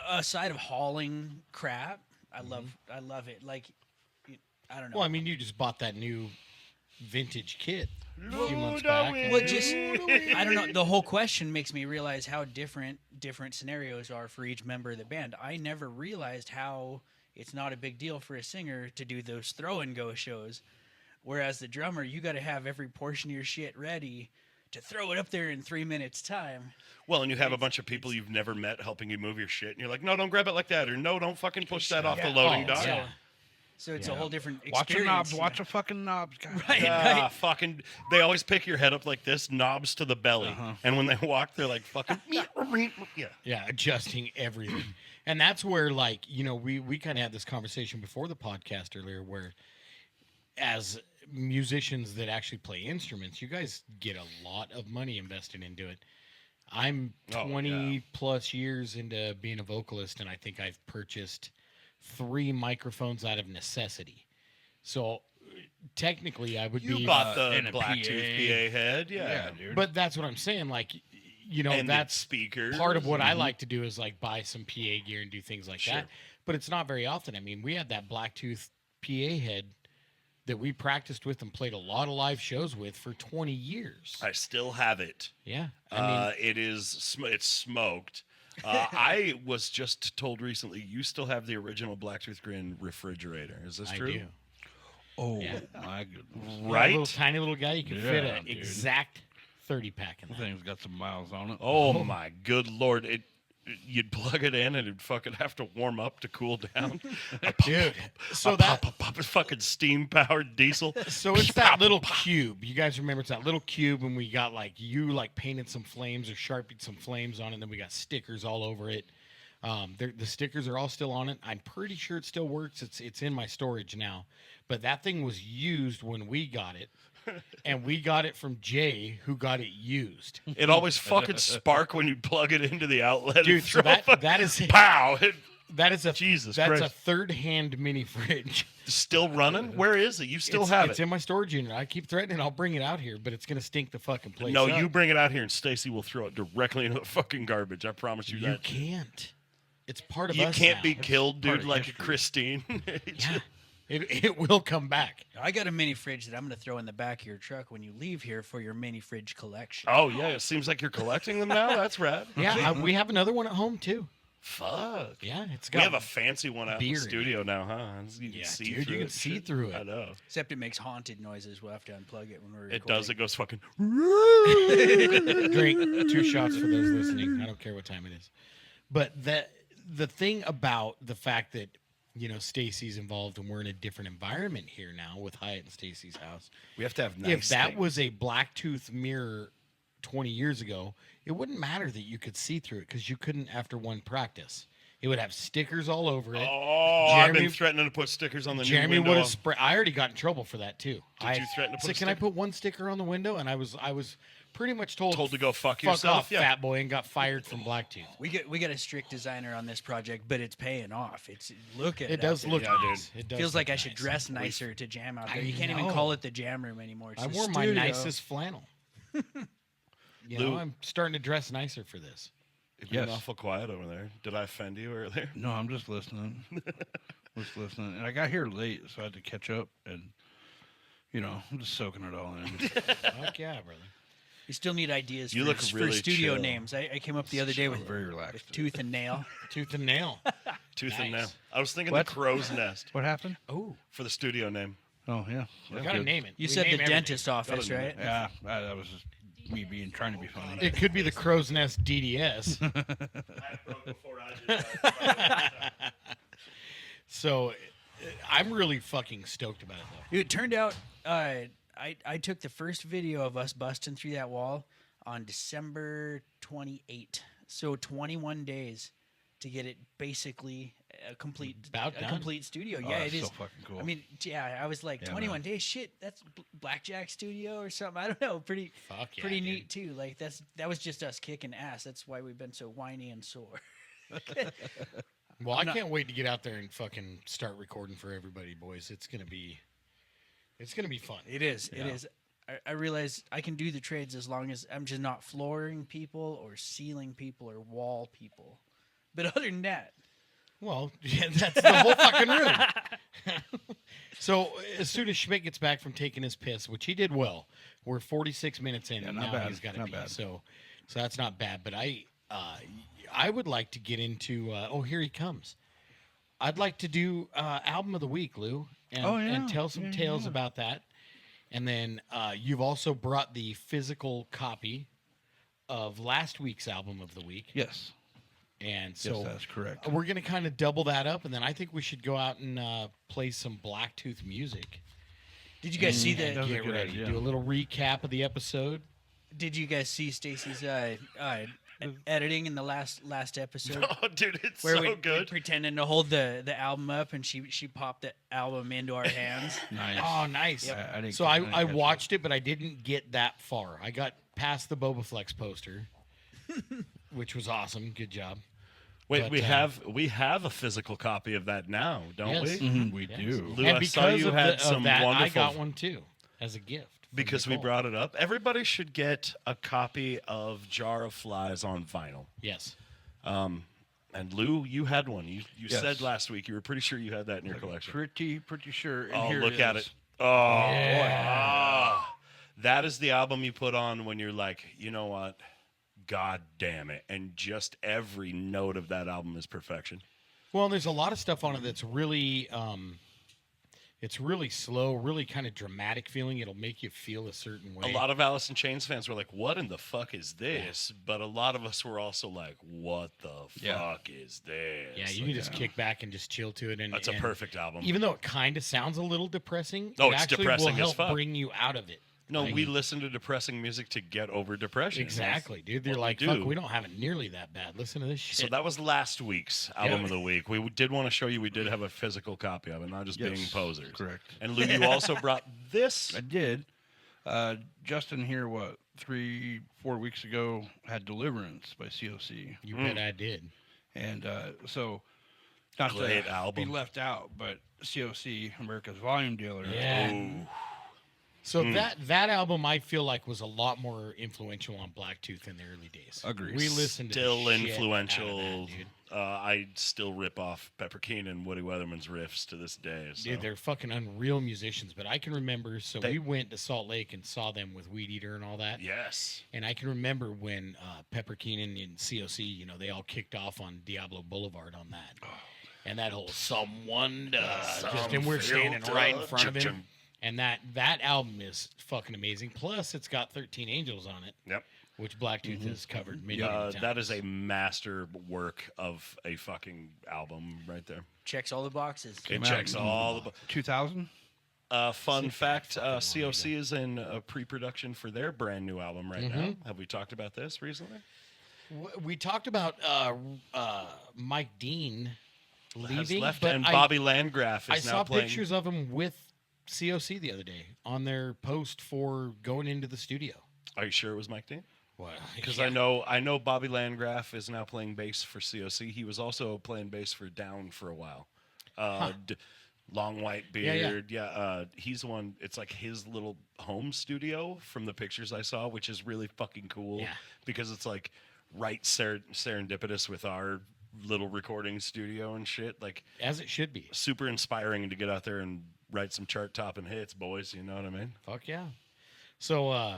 S5: Aside of hauling crap, I love it. Like, I don't know.
S2: well, I mean, you just bought that new vintage kit a few months back. and-
S5: Well, I don't know. The whole question makes me realize how different scenarios are for each member of the band. I never realized how it's not a big deal for a singer to do those throw and go shows, whereas the drummer, you got to have every portion of your shit ready to throw it up there in 3 minutes time.
S3: Well, and you have a bunch of people you've never met helping you move your shit, and you're like, no, don't grab it like that, or no, don't fucking push that off the loading
S2: Oh,
S3: dock.
S2: yeah.
S5: So it's a whole different
S4: Watch
S5: experience.
S4: your knobs. Watch your fucking knobs, guys.
S5: Right.
S3: Ah, fucking, they always pick your head up like this, knobs to the belly,
S4: Uh-huh.
S3: and when they walk, they're like fucking, yeah.
S2: Yeah, adjusting everything. And that's where, like, we kind of had this conversation before the podcast earlier, where as musicians that actually play instruments, you guys get a lot of money invested into it. I'm 20 plus years into being a vocalist, and I think I've purchased 3 microphones out of necessity. So technically, I would
S3: You
S2: be.
S3: bought
S4: and
S3: the
S4: a
S3: Black
S4: PA.
S3: Tooth PA head,
S4: Yeah, dude.
S2: But that's what I'm saying. Like,
S3: and
S2: that's
S3: the speakers.
S2: part of what I like to do is like buy some PA gear and do things like
S3: Sure.
S2: that. But it's not very often. I mean, we had that Black Tooth PA head that we practiced with and played a lot of live shows with for 20 years.
S3: I still have it.
S2: Yeah. I mean,
S3: It's smoked. I was just told recently you still have the original Black Tooth Grin refrigerator. Is this
S2: I
S3: true?
S2: do.
S4: Oh
S2: Yeah.
S4: my goodness.
S2: Yeah,
S3: Right?
S2: a little tiny little guy. You can fit
S4: Yeah,
S2: an
S4: dude.
S2: exact 30 pack in
S4: The
S2: that.
S4: thing's got some miles on it.
S3: Oh my good lord! You'd plug it in and it'd fucking have to warm up to cool down.
S2: Dude. So
S3: A
S2: that.
S3: pop, fucking steam powered diesel.
S2: So it's that little cube. You guys remember it's that little cube when we got you painted some flames or sharpied some flames on it, and then we got stickers all over it. The stickers are all still on it. I'm pretty sure it still works. It's in my storage now. But that thing was used when we got it. And we got it from Jay, who got it used.
S3: It always fucking spark when you plug it into the outlet.
S2: Dude,
S3: and
S2: so
S3: throw
S2: that is
S3: pow.
S2: that is a
S3: Jesus
S2: that's a
S3: Christ.
S2: third-hand mini fridge.
S3: Still running? Where is it? You still have
S2: It's
S3: it?
S2: in my storage unit. I keep threatening I'll bring it out here, but it's gonna stink the fucking place
S3: No,
S2: up.
S3: you bring it out here and Stacy will throw it directly into the fucking garbage. I promise you
S2: You
S3: that.
S2: can't. It's part of
S3: You
S2: us
S3: can't
S2: now.
S3: be killed,
S4: part
S3: dude,
S4: of
S3: like
S4: history.
S3: Christine.
S2: Yeah. It will come back.
S5: I got a mini fridge that I'm going to throw in the back of your truck when you leave here for your mini fridge collection.
S3: Oh, yeah. It seems like you're collecting them now. That's rad.
S2: Yeah, we have another one at home too.
S3: Fuck.
S2: Yeah, it's
S3: We
S2: got.
S3: have a fancy one out in
S2: beer
S3: the
S2: in
S3: studio now, huh? You can
S2: Yeah,
S3: see
S2: dude,
S3: through
S2: you can
S3: it.
S2: see
S3: Shit.
S2: through it.
S3: I know.
S5: Except it makes haunted noises. We'll have to unplug it when we're
S3: It does. It
S5: recording.
S3: goes fucking.
S2: Drink 2 shots for those listening. I don't care what time it is. But the thing about the fact that Stacy's involved and we're in a different environment here now with Hyatt and Stacy's house.
S3: We have to have nice
S2: If that
S3: things.
S2: was a Black Tooth mirror 20 years ago, it wouldn't matter that you could see through it because you couldn't after one practice. It would have stickers all over it.
S3: Oh, I've been
S2: Jeremy-
S3: threatening to put stickers on the
S2: Jeremy
S3: new window.
S2: would have sprayed. I already got in trouble for that too.
S3: Did you threaten to put
S2: said,
S3: a
S2: "Can I
S3: sticker?"
S2: put one sticker on the window?" And I was pretty much told
S3: Told to go fuck
S2: fuck
S3: yourself.
S2: off,
S3: Yeah.
S2: fat boy, and got fired from Blacktooth.
S5: We got a strict designer on this project, but it's paying off. It's look at it.
S2: It does
S5: out there.
S2: look
S3: Yeah, dude.
S2: nice. It does
S5: Feels
S2: look
S5: like I should
S2: nice.
S5: dress nicer to jam out
S2: I
S5: there. You can't even
S2: know.
S5: call it the jam room anymore. It's
S2: I
S5: the
S2: wore my
S5: studio.
S2: nicest flannel.
S3: Lou-
S2: I'm starting to dress nicer for this.
S3: You've been
S4: Yes.
S3: awful quiet over there. Did I offend you earlier?
S4: No, I'm just listening. Just listening. And I got here late, so I had to catch up. And, I'm just soaking it all in.
S2: Fuck yeah, brother.
S5: You still need ideas
S3: You
S5: for,
S3: look
S5: for
S3: really
S5: studio
S3: chill.
S5: names. I came up the other day with,
S4: I'm very relaxed.
S5: Tooth and Nail.
S2: Tooth and nail.
S3: Tooth and
S2: Nice.
S3: nail. I was thinking
S4: What?
S3: the crow's nest
S4: What happened?
S2: Oh,
S3: for the studio name.
S4: Oh, yeah.
S2: we
S4: That's
S2: gotta
S4: good.
S2: name it.
S5: You
S2: We
S5: said
S2: name
S5: the
S2: everything.
S5: dentist office,
S3: Gotta
S5: right?
S4: Yeah, that was just me trying to be funny.
S2: It could be the Crow's Nest DDS. So, I'm really fucking stoked about it though.
S5: It turned out I took the first video of us busting through that wall on December 28th. So 21 days to get it basically a complete
S2: About done.
S5: complete studio.
S4: Oh,
S5: Yeah,
S4: that's
S5: it is.
S4: so fucking cool.
S5: I mean, yeah, I was like
S4: Yeah,
S5: 21
S4: man.
S5: days. Shit, that's Blackjack Studio or something. I don't know. Pretty
S2: Fuck yeah,
S5: pretty
S2: dude.
S5: neat too. Like that was just us kicking ass. That's why we've been so whiny and sore.
S2: Well, I can't wait to get out there and fucking start recording for everybody, boys. It's gonna be fun.
S5: It is. It is. I realize I can do the trades as long as I'm just not flooring people or ceiling people or wall people. But other than that,
S2: Well, yeah, that's the whole fucking room. So as soon as Schmidt gets back from taking his piss, which he did well, we're 46 minutes in,
S4: Yeah,
S2: and
S4: not
S2: now
S4: bad,
S2: he's got to
S4: not
S2: pee.
S4: bad.
S2: So that's not bad. But I would like to get into. Oh, here he comes. I'd like to do album of the week, Lou, and,
S4: Oh, yeah.
S2: and tell some
S4: Yeah,
S2: tales
S4: yeah.
S2: about that. And then you've also brought the physical copy of last week's album of the week.
S4: Yes.
S2: And so
S4: that's correct.
S2: we're going to kind of double that up. And then I think we should go out and play some Blacktooth music.
S5: did you guys see
S2: And
S4: that was a
S2: get
S4: good
S2: ready.
S4: idea.
S2: Do a little recap of the episode.
S5: Did you guys see Stacy's editing in the last episode?
S3: Oh, dude, it's
S5: Where
S3: so
S5: we
S3: good.
S5: pretending to hold the album up, and she popped the album into our hands.
S4: Nice.
S2: Oh, nice.
S4: I didn't
S2: So
S4: ca-
S2: I
S4: didn't catch
S2: watched it, but I didn't get that far. I got past the Boba Flex poster, which was awesome. Good job.
S3: Wait,
S2: But,
S3: we have a physical copy of that now, don't
S2: Yes.
S3: we?
S4: Mhm, we
S2: Yes.
S4: do.
S3: Lou,
S2: And
S3: I saw
S2: because
S3: you
S2: of,
S3: had
S2: of
S3: some
S2: that, I
S3: wonderful.
S2: got one too as a gift. from
S3: Because we
S2: Nicole.
S3: brought it up. Everybody should get a copy of Jar of Flies on vinyl.
S2: Yes.
S3: And Lou, you had one. You
S4: Yes.
S3: said last week you were pretty sure you had that in your collection.
S4: Pretty sure. And
S3: Oh,
S4: here
S3: look at
S4: is.
S3: it. Oh,
S2: Yeah.
S3: ah. That is the album you put on when you're like, you know what? God damn it. And just every note of that album is perfection.
S2: Well, there's a lot of stuff on it that's really, it's really slow, really kind of dramatic feeling. It'll make you feel a certain way.
S3: A lot of Alice in Chains fans were like, what in the fuck is this? But a lot of us were also like, what the
S4: Yeah.
S3: fuck is this?
S2: Yeah, you can just kick back and just chill to it. And
S3: That's a
S2: and
S3: perfect album.
S2: Even though it kind of sounds a little depressing,
S3: Oh,
S2: it
S3: it's
S2: actually
S3: depressing
S2: will
S3: as
S2: help
S3: fuck.
S2: bring you out of it.
S3: No,
S2: Like,
S3: we listen to depressing music to get over depression.
S2: exactly, dude. They're
S3: what we
S2: like,
S3: do.
S2: fuck, we don't have it nearly that bad. Listen to this shit.
S3: So that was last week's album of the week. We did want to show you we did have a physical copy of it, not just being
S4: Yes,
S3: posers.
S4: correct.
S3: And Lou, you also brought this.
S4: I did. Justin here, 3-4 weeks ago, had Deliverance by COC.
S2: You bet I did.
S4: And so, not
S3: Great
S4: to
S3: album.
S4: be left out, but COC, America's Volume Dealer,
S2: Yeah.
S3: Ooh.
S2: So that album I feel like was a lot more influential on Black Tooth in the early days.
S4: Agreed.
S2: We listened to
S3: Still
S2: the shit
S3: influential.
S2: out of that, dude.
S3: I still rip off Pepper Keen and Woody Weatherman's riffs to this day. So.
S2: Dude, they're fucking unreal musicians. But I can remember,
S3: They-
S2: we went to Salt Lake and saw them with Weed Eater and all that.
S3: Yes.
S2: And I can remember when Pepper Keenan and COC, they all kicked off on Diablo Boulevard on that. And that whole someone does. And we're standing right in front of him. And that album is fucking amazing. Plus, it's got 13 Angels on it.
S3: Yep.
S2: Which Black Tooth has covered many times.
S3: That is a master work of a fucking album right there.
S5: Checks all the boxes.
S3: It checks all the.
S4: 2000.
S3: Fun fact: COC is in pre-production for their brand new album right now. Have we talked about this recently?
S2: We talked about Mike Dean
S3: Has
S2: leaving,
S3: left,
S2: but
S3: and Bobby Landgraf
S2: I
S3: is now
S2: saw
S3: playing.
S2: pictures of him with COC the other day on their post for going into the studio.
S3: Are you sure it was Mike Dean?
S2: Well,
S3: Because I know Bobby Landgraf is now playing bass for COC. He was also playing bass for Down for a while. Long white beard. He's the one. It's like his little home studio from the pictures I saw, which is really fucking cool.
S2: Yeah.
S3: Because it's like right serendipitous with our little recording studio and shit. Like
S2: as it should be.
S3: super inspiring to get out there and write some chart topping hits, boys. You know what I mean?
S2: Fuck yeah. So,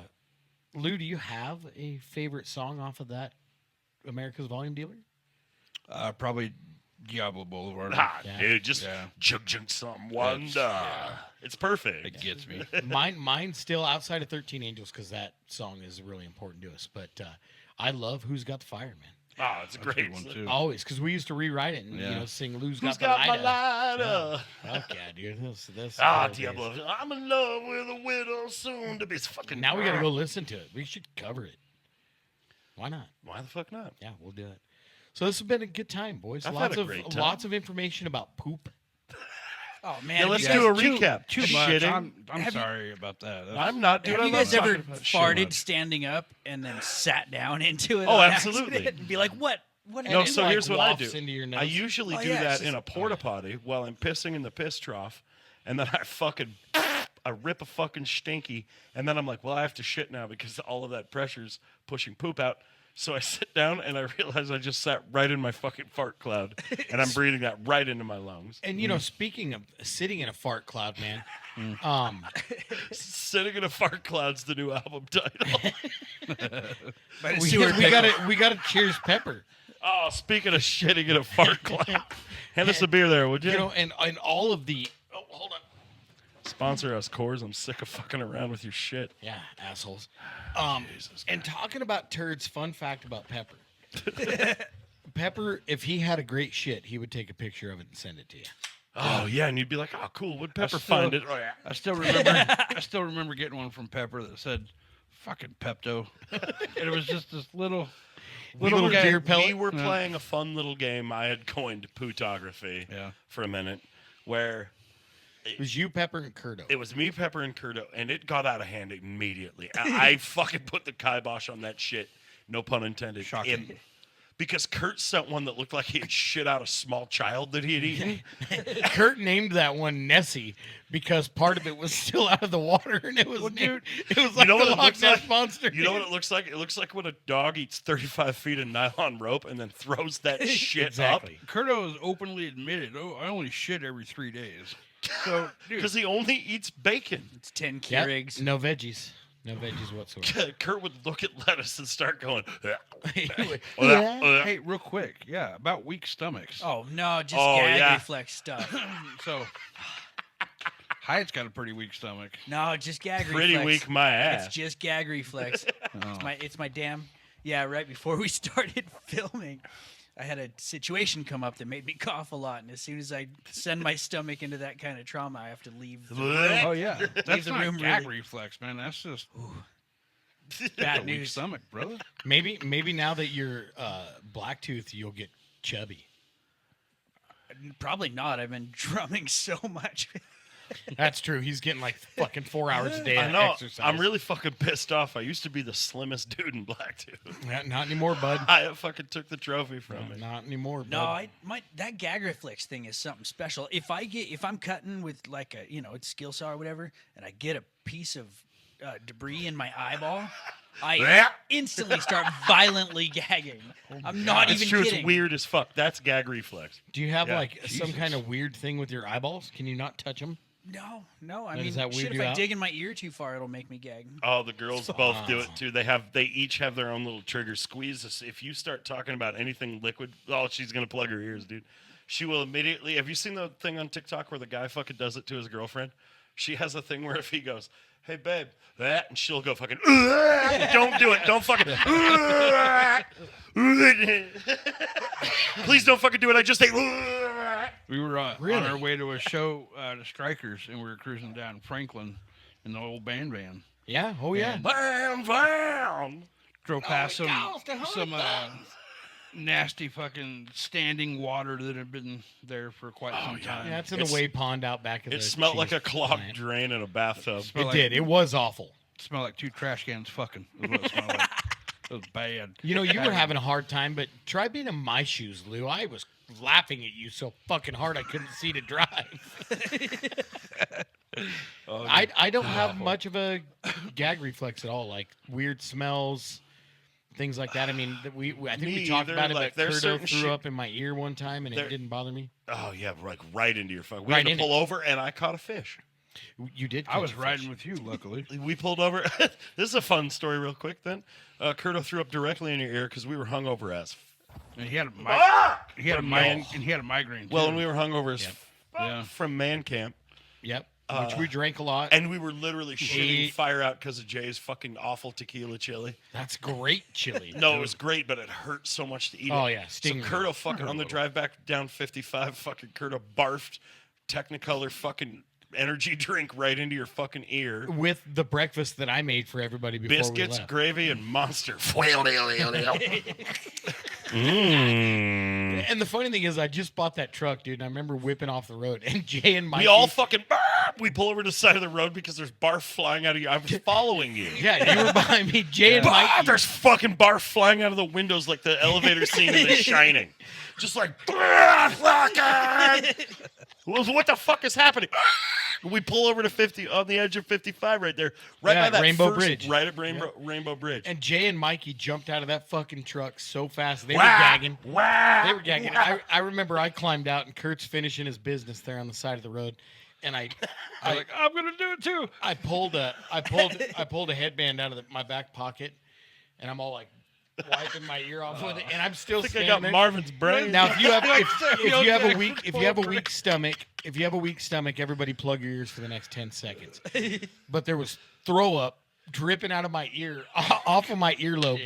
S2: Lou, do you have a favorite song off of that America's Volume Dealer?
S4: Probably Diablo Boulevard.
S2: Yeah.
S3: Dude, just
S4: Yeah.
S3: jug some wonder. It's perfect.
S4: It gets me.
S2: Mine's still outside of 13 Angels because that song is really important to us. But I love Who's Got the Fire, man.
S3: Oh, it's a
S4: That's a
S3: great
S4: good one,
S3: one
S4: too.
S2: Always, because we used to rewrite it and
S4: Yeah.
S2: sing Lou's
S3: Who's
S2: got,
S3: got my
S2: the
S3: lighter?
S2: Fuck yeah, dude. This
S3: Ah,
S2: old days.
S3: Diablo. I'm in love with a widow soon to be fucking.
S2: Now we gotta go listen to it. We should cover it. Why not?
S3: Why the fuck not?
S2: Yeah, we'll do it. So this has been a good time, boys.
S3: I've
S2: lots
S3: had a
S2: of
S3: great time.
S2: lots of information about poop.
S5: Oh man,
S3: Yeah, let's
S5: have you
S3: do a
S5: guys-
S3: recap.
S4: Too much.
S3: Shitting.
S4: I'm
S5: Have you-
S4: sorry about that. That's-
S3: I'm not doing.
S5: Have you
S3: I'm
S5: guys
S3: not
S5: ever
S3: talking about shit.
S5: farted standing up and then sat down into it?
S3: Oh,
S5: on
S3: absolutely.
S5: accident And be like, what? What?
S3: No,
S2: it,
S3: so
S2: like,
S3: here's what I do.
S2: wafts into your nose.
S3: I usually
S5: Oh,
S3: do
S5: yeah,
S3: that
S5: it's
S3: in
S5: just-
S3: a porta potty while I'm pissing in the piss trough, and then I rip a fucking stinky, and then I'm like, well, I have to shit now because all of that pressure's pushing poop out. So I sit down and I realize I just sat right in my fucking fart cloud, and I'm breathing that right into my lungs.
S2: And speaking of sitting in a fart cloud, man,
S3: Sitting in a fart cloud's the new album title.
S5: But
S2: we gotta cheers Pepper.
S3: Oh, speaking of shitting in a fart cloud, hand us a beer there, would you?
S2: And all of the hold on.
S3: Sponsor us, Coors. I'm sick of fucking around with your shit.
S2: Yeah, assholes. And talking about turds, fun fact about Pepper. Pepper, if he had a great shit, he would take a picture of it and send it to you.
S3: Oh yeah, and you'd be like, "Oh, cool. Would Pepper
S4: still-
S3: find it?" Oh yeah.
S4: I still remember getting one from Pepper that said "fucking Pepto," and it was just this little
S2: Little
S4: guy-
S2: beer pellet.
S3: We were
S4: Yeah.
S3: playing a fun little game. I had coined pootography
S4: Yeah.
S3: for a minute, where
S2: It was you, Pepper, and Curto.
S3: it was me, Pepper, and Curto, and it got out of hand immediately. I fucking put the kibosh on that shit. No pun intended.
S4: Shocking.
S3: Because Kurt sent one that looked like he had shit out a small child that he had eaten.
S2: Kurt named that one Nessie because part of it was still out of the water, and it was
S3: dude,
S2: it was like
S3: know
S2: the
S3: what it
S2: Loch
S3: looks
S2: Ness
S3: like?
S2: monster.
S3: You know what it looks like? It looks like when a dog eats 35 feet of nylon rope and then throws that shit
S2: Exactly.
S4: Curto has openly admitted, "Oh, I only shit every 3 days." So,
S3: up
S4: dude,
S3: because he only eats bacon.
S5: It's 10
S2: Yep,
S5: Keurigs.
S2: no veggies. No veggies whatsoever.
S3: Kurt would look at lettuce and start going,
S4: hey, real quick, yeah, about weak stomachs.
S5: Oh no, just
S3: Oh,
S5: gag
S3: yeah.
S5: reflex stuff.
S4: So, Hyatt's got a pretty weak stomach.
S5: No, just gag
S3: pretty
S5: reflex.
S3: weak my
S5: It's
S3: ass.
S5: just gag reflex.
S4: Oh.
S5: It's my damn. Yeah, right before we started filming, I had a situation come up that made me cough a lot, and as soon as I send my stomach into that kind of trauma, I have to leave. The room.
S4: Oh yeah, that's
S5: the
S4: not
S5: room
S4: gag
S5: really-
S4: reflex, man. That's just
S5: Bad
S4: a weak
S5: news.
S4: stomach, brother.
S2: Maybe now that you're black tooth, you'll get chubby.
S5: Probably not. I've been drumming so much.
S2: That's true. He's getting like fucking 4 hours a day
S3: I
S2: of
S3: know.
S2: exercise.
S3: I'm really fucking pissed off. I used to be the slimmest dude in Black Tooth.
S2: Not anymore, bud.
S3: I fucking took the trophy from me.
S2: Not anymore, bud.
S5: No, that gag reflex thing is something special. If I'm cutting with like a it's skill saw or whatever, and I get a piece of debris in my eyeball, I instantly start violently gagging. I'm not
S3: It's
S5: even
S3: true.
S5: kidding.
S3: It's weird as fuck. That's gag reflex.
S2: Do you have
S3: Yeah.
S2: like some kind of weird thing with your eyeballs? Can you not touch them?
S5: No. I
S2: Does
S5: mean,
S2: that weird
S5: shit,
S2: you
S5: if I
S2: out?
S5: dig in my ear too far, it'll make me gag.
S3: Oh, the girls both do it too. They each have their own little trigger. Squeeze this. If you start talking about anything liquid, she's gonna plug her ears, dude. She will immediately. Have you seen the thing on TikTok where the guy fucking does it to his girlfriend? She has a thing where if he goes, "Hey babe," and she'll go fucking. Don't do it. Don't fucking. Please don't fucking do it. I just say.
S4: We were
S2: Really?
S4: on our way to a show to Strikers, and we were cruising down Franklin in the old band van.
S2: Yeah. Oh yeah.
S3: Bam.
S4: Drove past
S2: gosh,
S4: some nasty fucking standing water that had been there for quite some time.
S2: Yeah, it's in the Way Pond out back of the
S3: It smelled like a
S2: cheese
S3: clogged
S2: plant.
S3: drain in a bathtub.
S2: It did. It was awful.
S4: Smelled like 2 trash cans fucking. Is what it smelled like. It was bad.
S2: You know, you were having a hard time, but try being in my shoes, Lou. I was laughing at you so fucking hard I couldn't see to drive. I don't have much of a gag reflex at all, like weird smells, things like that. I mean, I think
S3: Me
S2: we talked
S3: either.
S2: about it,
S3: Like,
S2: but
S3: there's
S2: Curto
S3: certain
S2: threw
S3: shit-
S2: up in my ear one time, and it didn't bother me.
S3: Oh yeah, like right into your phone. We
S2: Right
S3: had to
S2: in
S3: pull over, and I caught a fish.
S2: You did.
S4: I
S2: catch
S4: was
S2: a fish.
S4: riding with you, luckily.
S3: We pulled over. This is a fun story, real quick. Then, Curto threw up directly in your ear because we were hungover as.
S4: And he had a he had a migraine.
S3: Well,
S4: too.
S3: and we were hungover as
S2: Yep.
S4: Yeah.
S3: from man camp,
S2: Yep. Which we drank a lot.
S3: and we were literally shitting
S2: Ate.
S3: fire out because of Jay's fucking awful tequila chili.
S2: That's great chili.
S3: No, it was great, but it hurt so much to eat
S2: Oh,
S3: it.
S2: yeah,
S3: So
S2: stingray.
S3: Curto fucking on the drive back down 55, fucking Curto barfed Technicolor fucking energy drink right into your fucking ear.
S2: With the breakfast that I made for everybody before we
S3: Biscuits,
S2: left.
S3: gravy, and Monster.
S2: And the funny thing is, I just bought that truck, dude. And I remember whipping off the road, and Jay and Mike.
S3: We all fucking we pull over to the side of the road because there's barf flying out of you. I was following you.
S2: Yeah, you were behind me. Jay and Mike.
S3: There's fucking barf flying out of the windows like the elevator scene in The Shining. Just like, fucking. What the fuck is happening? We pull over to 50 on the edge of 55 right there, right
S2: Yeah,
S3: by that
S2: Rainbow
S3: first,
S2: Bridge.
S3: right at Rainbow Bridge.
S2: And Jay and Mikey jumped out of that fucking truck so fast. They were
S3: Wah!
S2: gagging.
S3: Wah!
S2: They were gagging. I remember I climbed out, and Kurt's finishing his business there on the side of the road. And I
S4: I was like, I'm gonna do it too.
S2: I pulled a headband out of my back pocket, and I'm all like wiping my ear off with it, and I'm still
S3: I think I
S2: standing
S3: got
S2: there.
S3: Marvin's brain.
S2: Now, if you have a
S4: Full
S2: weak stomach, everybody plug your ears for the next 10 seconds. But there was throw up dripping out of my ear, off of my earlobe,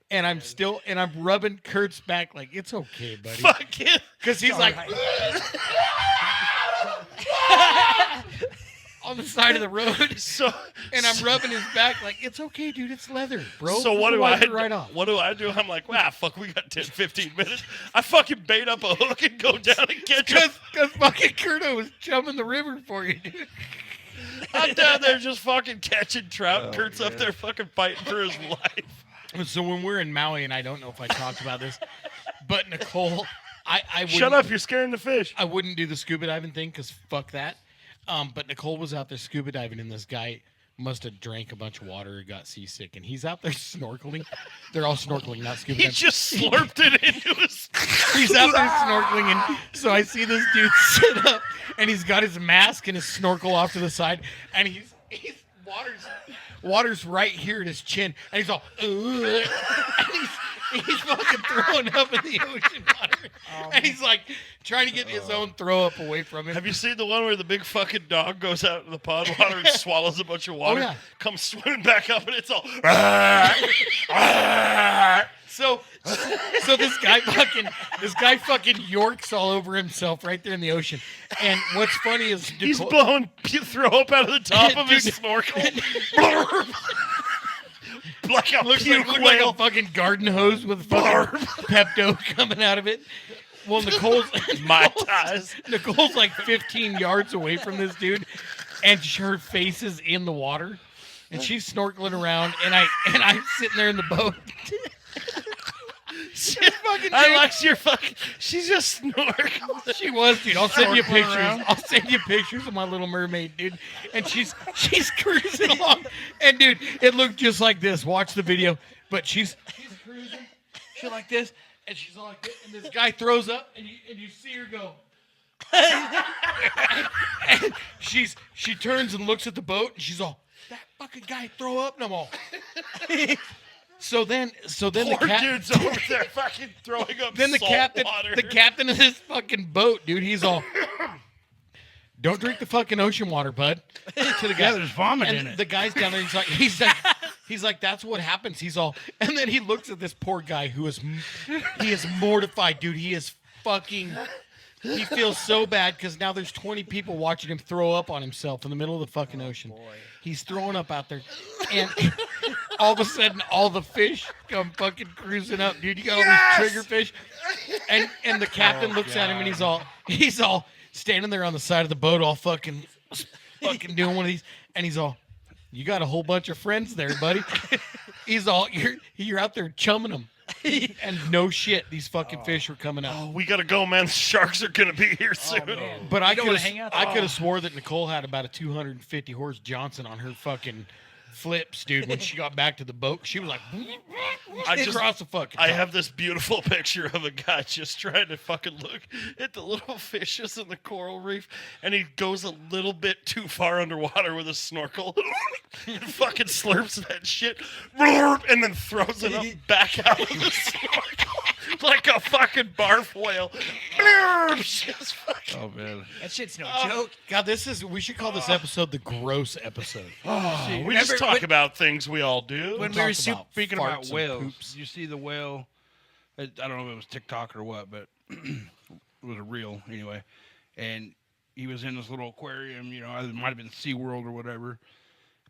S4: Damn it.
S2: and I'm rubbing Kurt's back like it's okay, buddy,
S3: Fuck it.
S2: because he's like on the side of the road,
S3: So,
S2: and I'm rubbing his back like it's okay, dude, it's leather, bro.
S3: So what do
S2: Wipe
S3: I
S2: it right off.
S3: What do I do? I'm like, wow, fuck, we got 10, 15 minutes. I fucking bait up a hook and go down and catch him.
S2: Because fucking Kurto was jumping the river for you, dude.
S3: I'm down there just fucking catching trout. Kurt's up there fucking fighting for his life.
S2: So when we're in Maui, and I don't know if I talked about this, but Nicole, I wouldn't,
S3: Shut up, you're scaring the fish.
S2: I wouldn't do the scuba diving thing because fuck that. But Nicole was out there scuba diving, and this guy must have drank a bunch of water or got seasick, and he's out there snorkeling. They're all snorkeling, not scuba
S3: He
S2: diving.
S3: just slurped it into his.
S2: He's out there snorkeling, and so I see this dude sit up, and he's got his mask and his snorkel off to the side, and he's water's right here at his chin, and he's all, and he's fucking throwing up in the ocean water, and he's like trying to get his own throw up away from him.
S3: Have you seen the one where the big fucking dog goes out in the pond water and swallows a bunch of water?
S2: yeah.
S3: Comes swimming back up, and it's all.
S2: So this guy fucking yorks all over himself right there in the ocean. And what's funny is
S3: He's
S2: Nicole-
S3: blowing throw up out of the top of his
S2: Dude.
S3: snorkel. Like a
S2: looks
S3: puke
S2: like a
S3: whale.
S2: fucking garden hose with fucking Pepto coming out of it. Well, Nicole's
S3: My ties.
S2: Nicole's like 15 yards away from this dude, and her face is in the water, and she's snorkeling around, and I'm sitting there in the boat.
S3: I like your fucking. She's just snorkeling.
S2: She was, dude. I'll send you
S4: Snorkeling
S2: pictures.
S4: around.
S2: I'll send you pictures of my little mermaid, dude. And she's cruising along, and dude, it looked just like this. Watch the video, but she's cruising. She's like this, and she's all like this, and this guy throws up, and you see her go. and she turns and looks at the boat, and she's all, that fucking guy throw up, and I'm all. So then
S3: Poor
S2: the
S3: dude's over there fucking throwing up
S2: then the
S3: salt
S2: captain,
S3: water.
S2: the captain of this fucking boat, dude, he's all, don't drink the fucking ocean water, bud. To the guy,
S4: Yeah, there's vomit in
S2: and
S4: it.
S2: the guy's down there. He's like, that's what happens. He's all, and then he looks at this poor guy who he is mortified, dude. He is fucking. He feels so bad because now there's 20 people watching him throw up on himself in the middle of the fucking ocean. He's throwing up out there, and all of a sudden, all the fish come fucking cruising up, dude. You got all these trigger fish, and the captain looks at him, and he's all standing there on the side of the boat, all fucking doing one of these, and he's all, you got a whole bunch of friends there, buddy. He's all, you're out there chumming them. And no shit, these fucking fish were coming out.
S3: Oh, we gotta go, man. The sharks are gonna be here soon.
S2: But I
S5: don't
S2: could
S5: wanna hang out there.
S2: have swore that Nicole had about a 250 horse Johnson on her fucking flips, dude. When she got back to the boat, she was like, across the fucking.
S3: I
S2: top.
S3: have this beautiful picture of a guy just trying to fucking look at the little fishes in the coral reef, and he goes a little bit too far underwater with a snorkel and fucking slurps that shit and then throws it up back out of the snorkel like a fucking barf whale. Just fucking-
S4: Oh man.
S5: That shit's no joke.
S2: God, we should call this episode the gross episode.
S3: we just talk about things we all do.
S4: When
S2: Talk
S4: we were
S2: about
S4: speaking
S2: farts
S4: about
S2: and
S4: whales,
S2: poops.
S4: you see the whale. I don't know if it was TikTok or what, but it was a reel anyway. And he was in this little aquarium, you know, it might have been SeaWorld or whatever.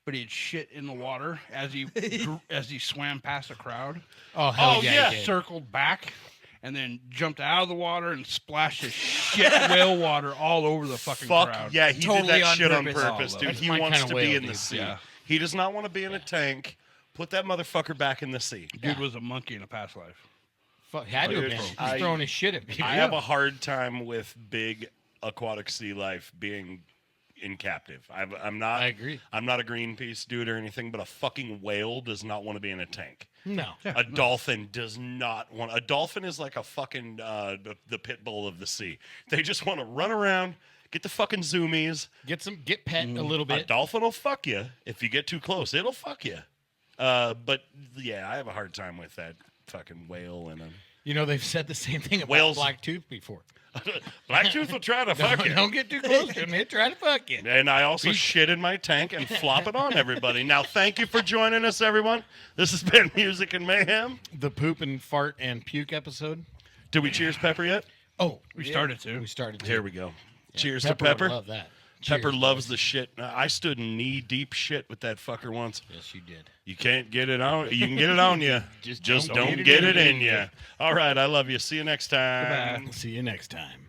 S4: But he had shit in the water as he swam past the crowd.
S2: Oh hell
S3: Oh,
S2: yeah!
S3: yeah.
S2: he did.
S4: Circled back, and then jumped out of the water and splashed his shit whale water all over the fucking
S3: Fuck
S4: crowd.
S3: yeah, he
S5: Totally
S3: did that
S5: on
S3: shit on
S5: purpose.
S3: purpose,
S4: Oh,
S3: dude.
S2: that's
S3: He
S2: my
S3: wants
S2: kinda
S3: to
S2: whale,
S3: be in the
S2: dude.
S3: sea.
S4: Yeah.
S3: He does not want to be in a tank. Put that motherfucker back in the sea.
S4: Dude was a monkey in a past life.
S2: Fuck, had to have
S3: Dude,
S2: been. He's
S3: I-
S2: throwing his shit at people.
S3: I have a hard time with big aquatic sea life being in captive. I'm not.
S2: I agree.
S3: I'm not a Greenpeace dude or anything, but a fucking whale does not want to be in a tank.
S2: No.
S3: A dolphin does not want. A dolphin is like a fucking the pit bull of the sea. They just want to run around, get the fucking zoomies.
S2: Get pet a little
S3: A
S2: bit.
S3: dolphin will fuck you if you get too close. It'll fuck you. But yeah, I have a hard time with that fucking whale and a
S2: You know, they've said the same thing about
S3: Whales-
S2: Black Tooth before.
S3: Black Tooth will try to fuck you.
S2: Don't get too close to him. He'll try to fuck you.
S3: And I also shit in my tank and flop it on everybody. Now, thank you for joining us, everyone. This has been Music and Mayhem.
S2: The poop and fart and puke episode.
S3: Did we cheers Pepper yet?
S2: Oh,
S4: We started to.
S2: we started.
S3: Here we go. Cheers
S2: Pepper
S3: to Pepper.
S2: would love that.
S3: Pepper
S2: Cheers,
S3: loves
S2: boys.
S3: the shit. I stood in knee-deep shit with that fucker once.
S2: Yes, you did.
S3: You can't get it on. You can get it on you.
S2: Just
S3: Just
S2: don't
S3: don't get it in you. All right. I love you. See you next time.
S4: Goodbye.
S2: See you next time.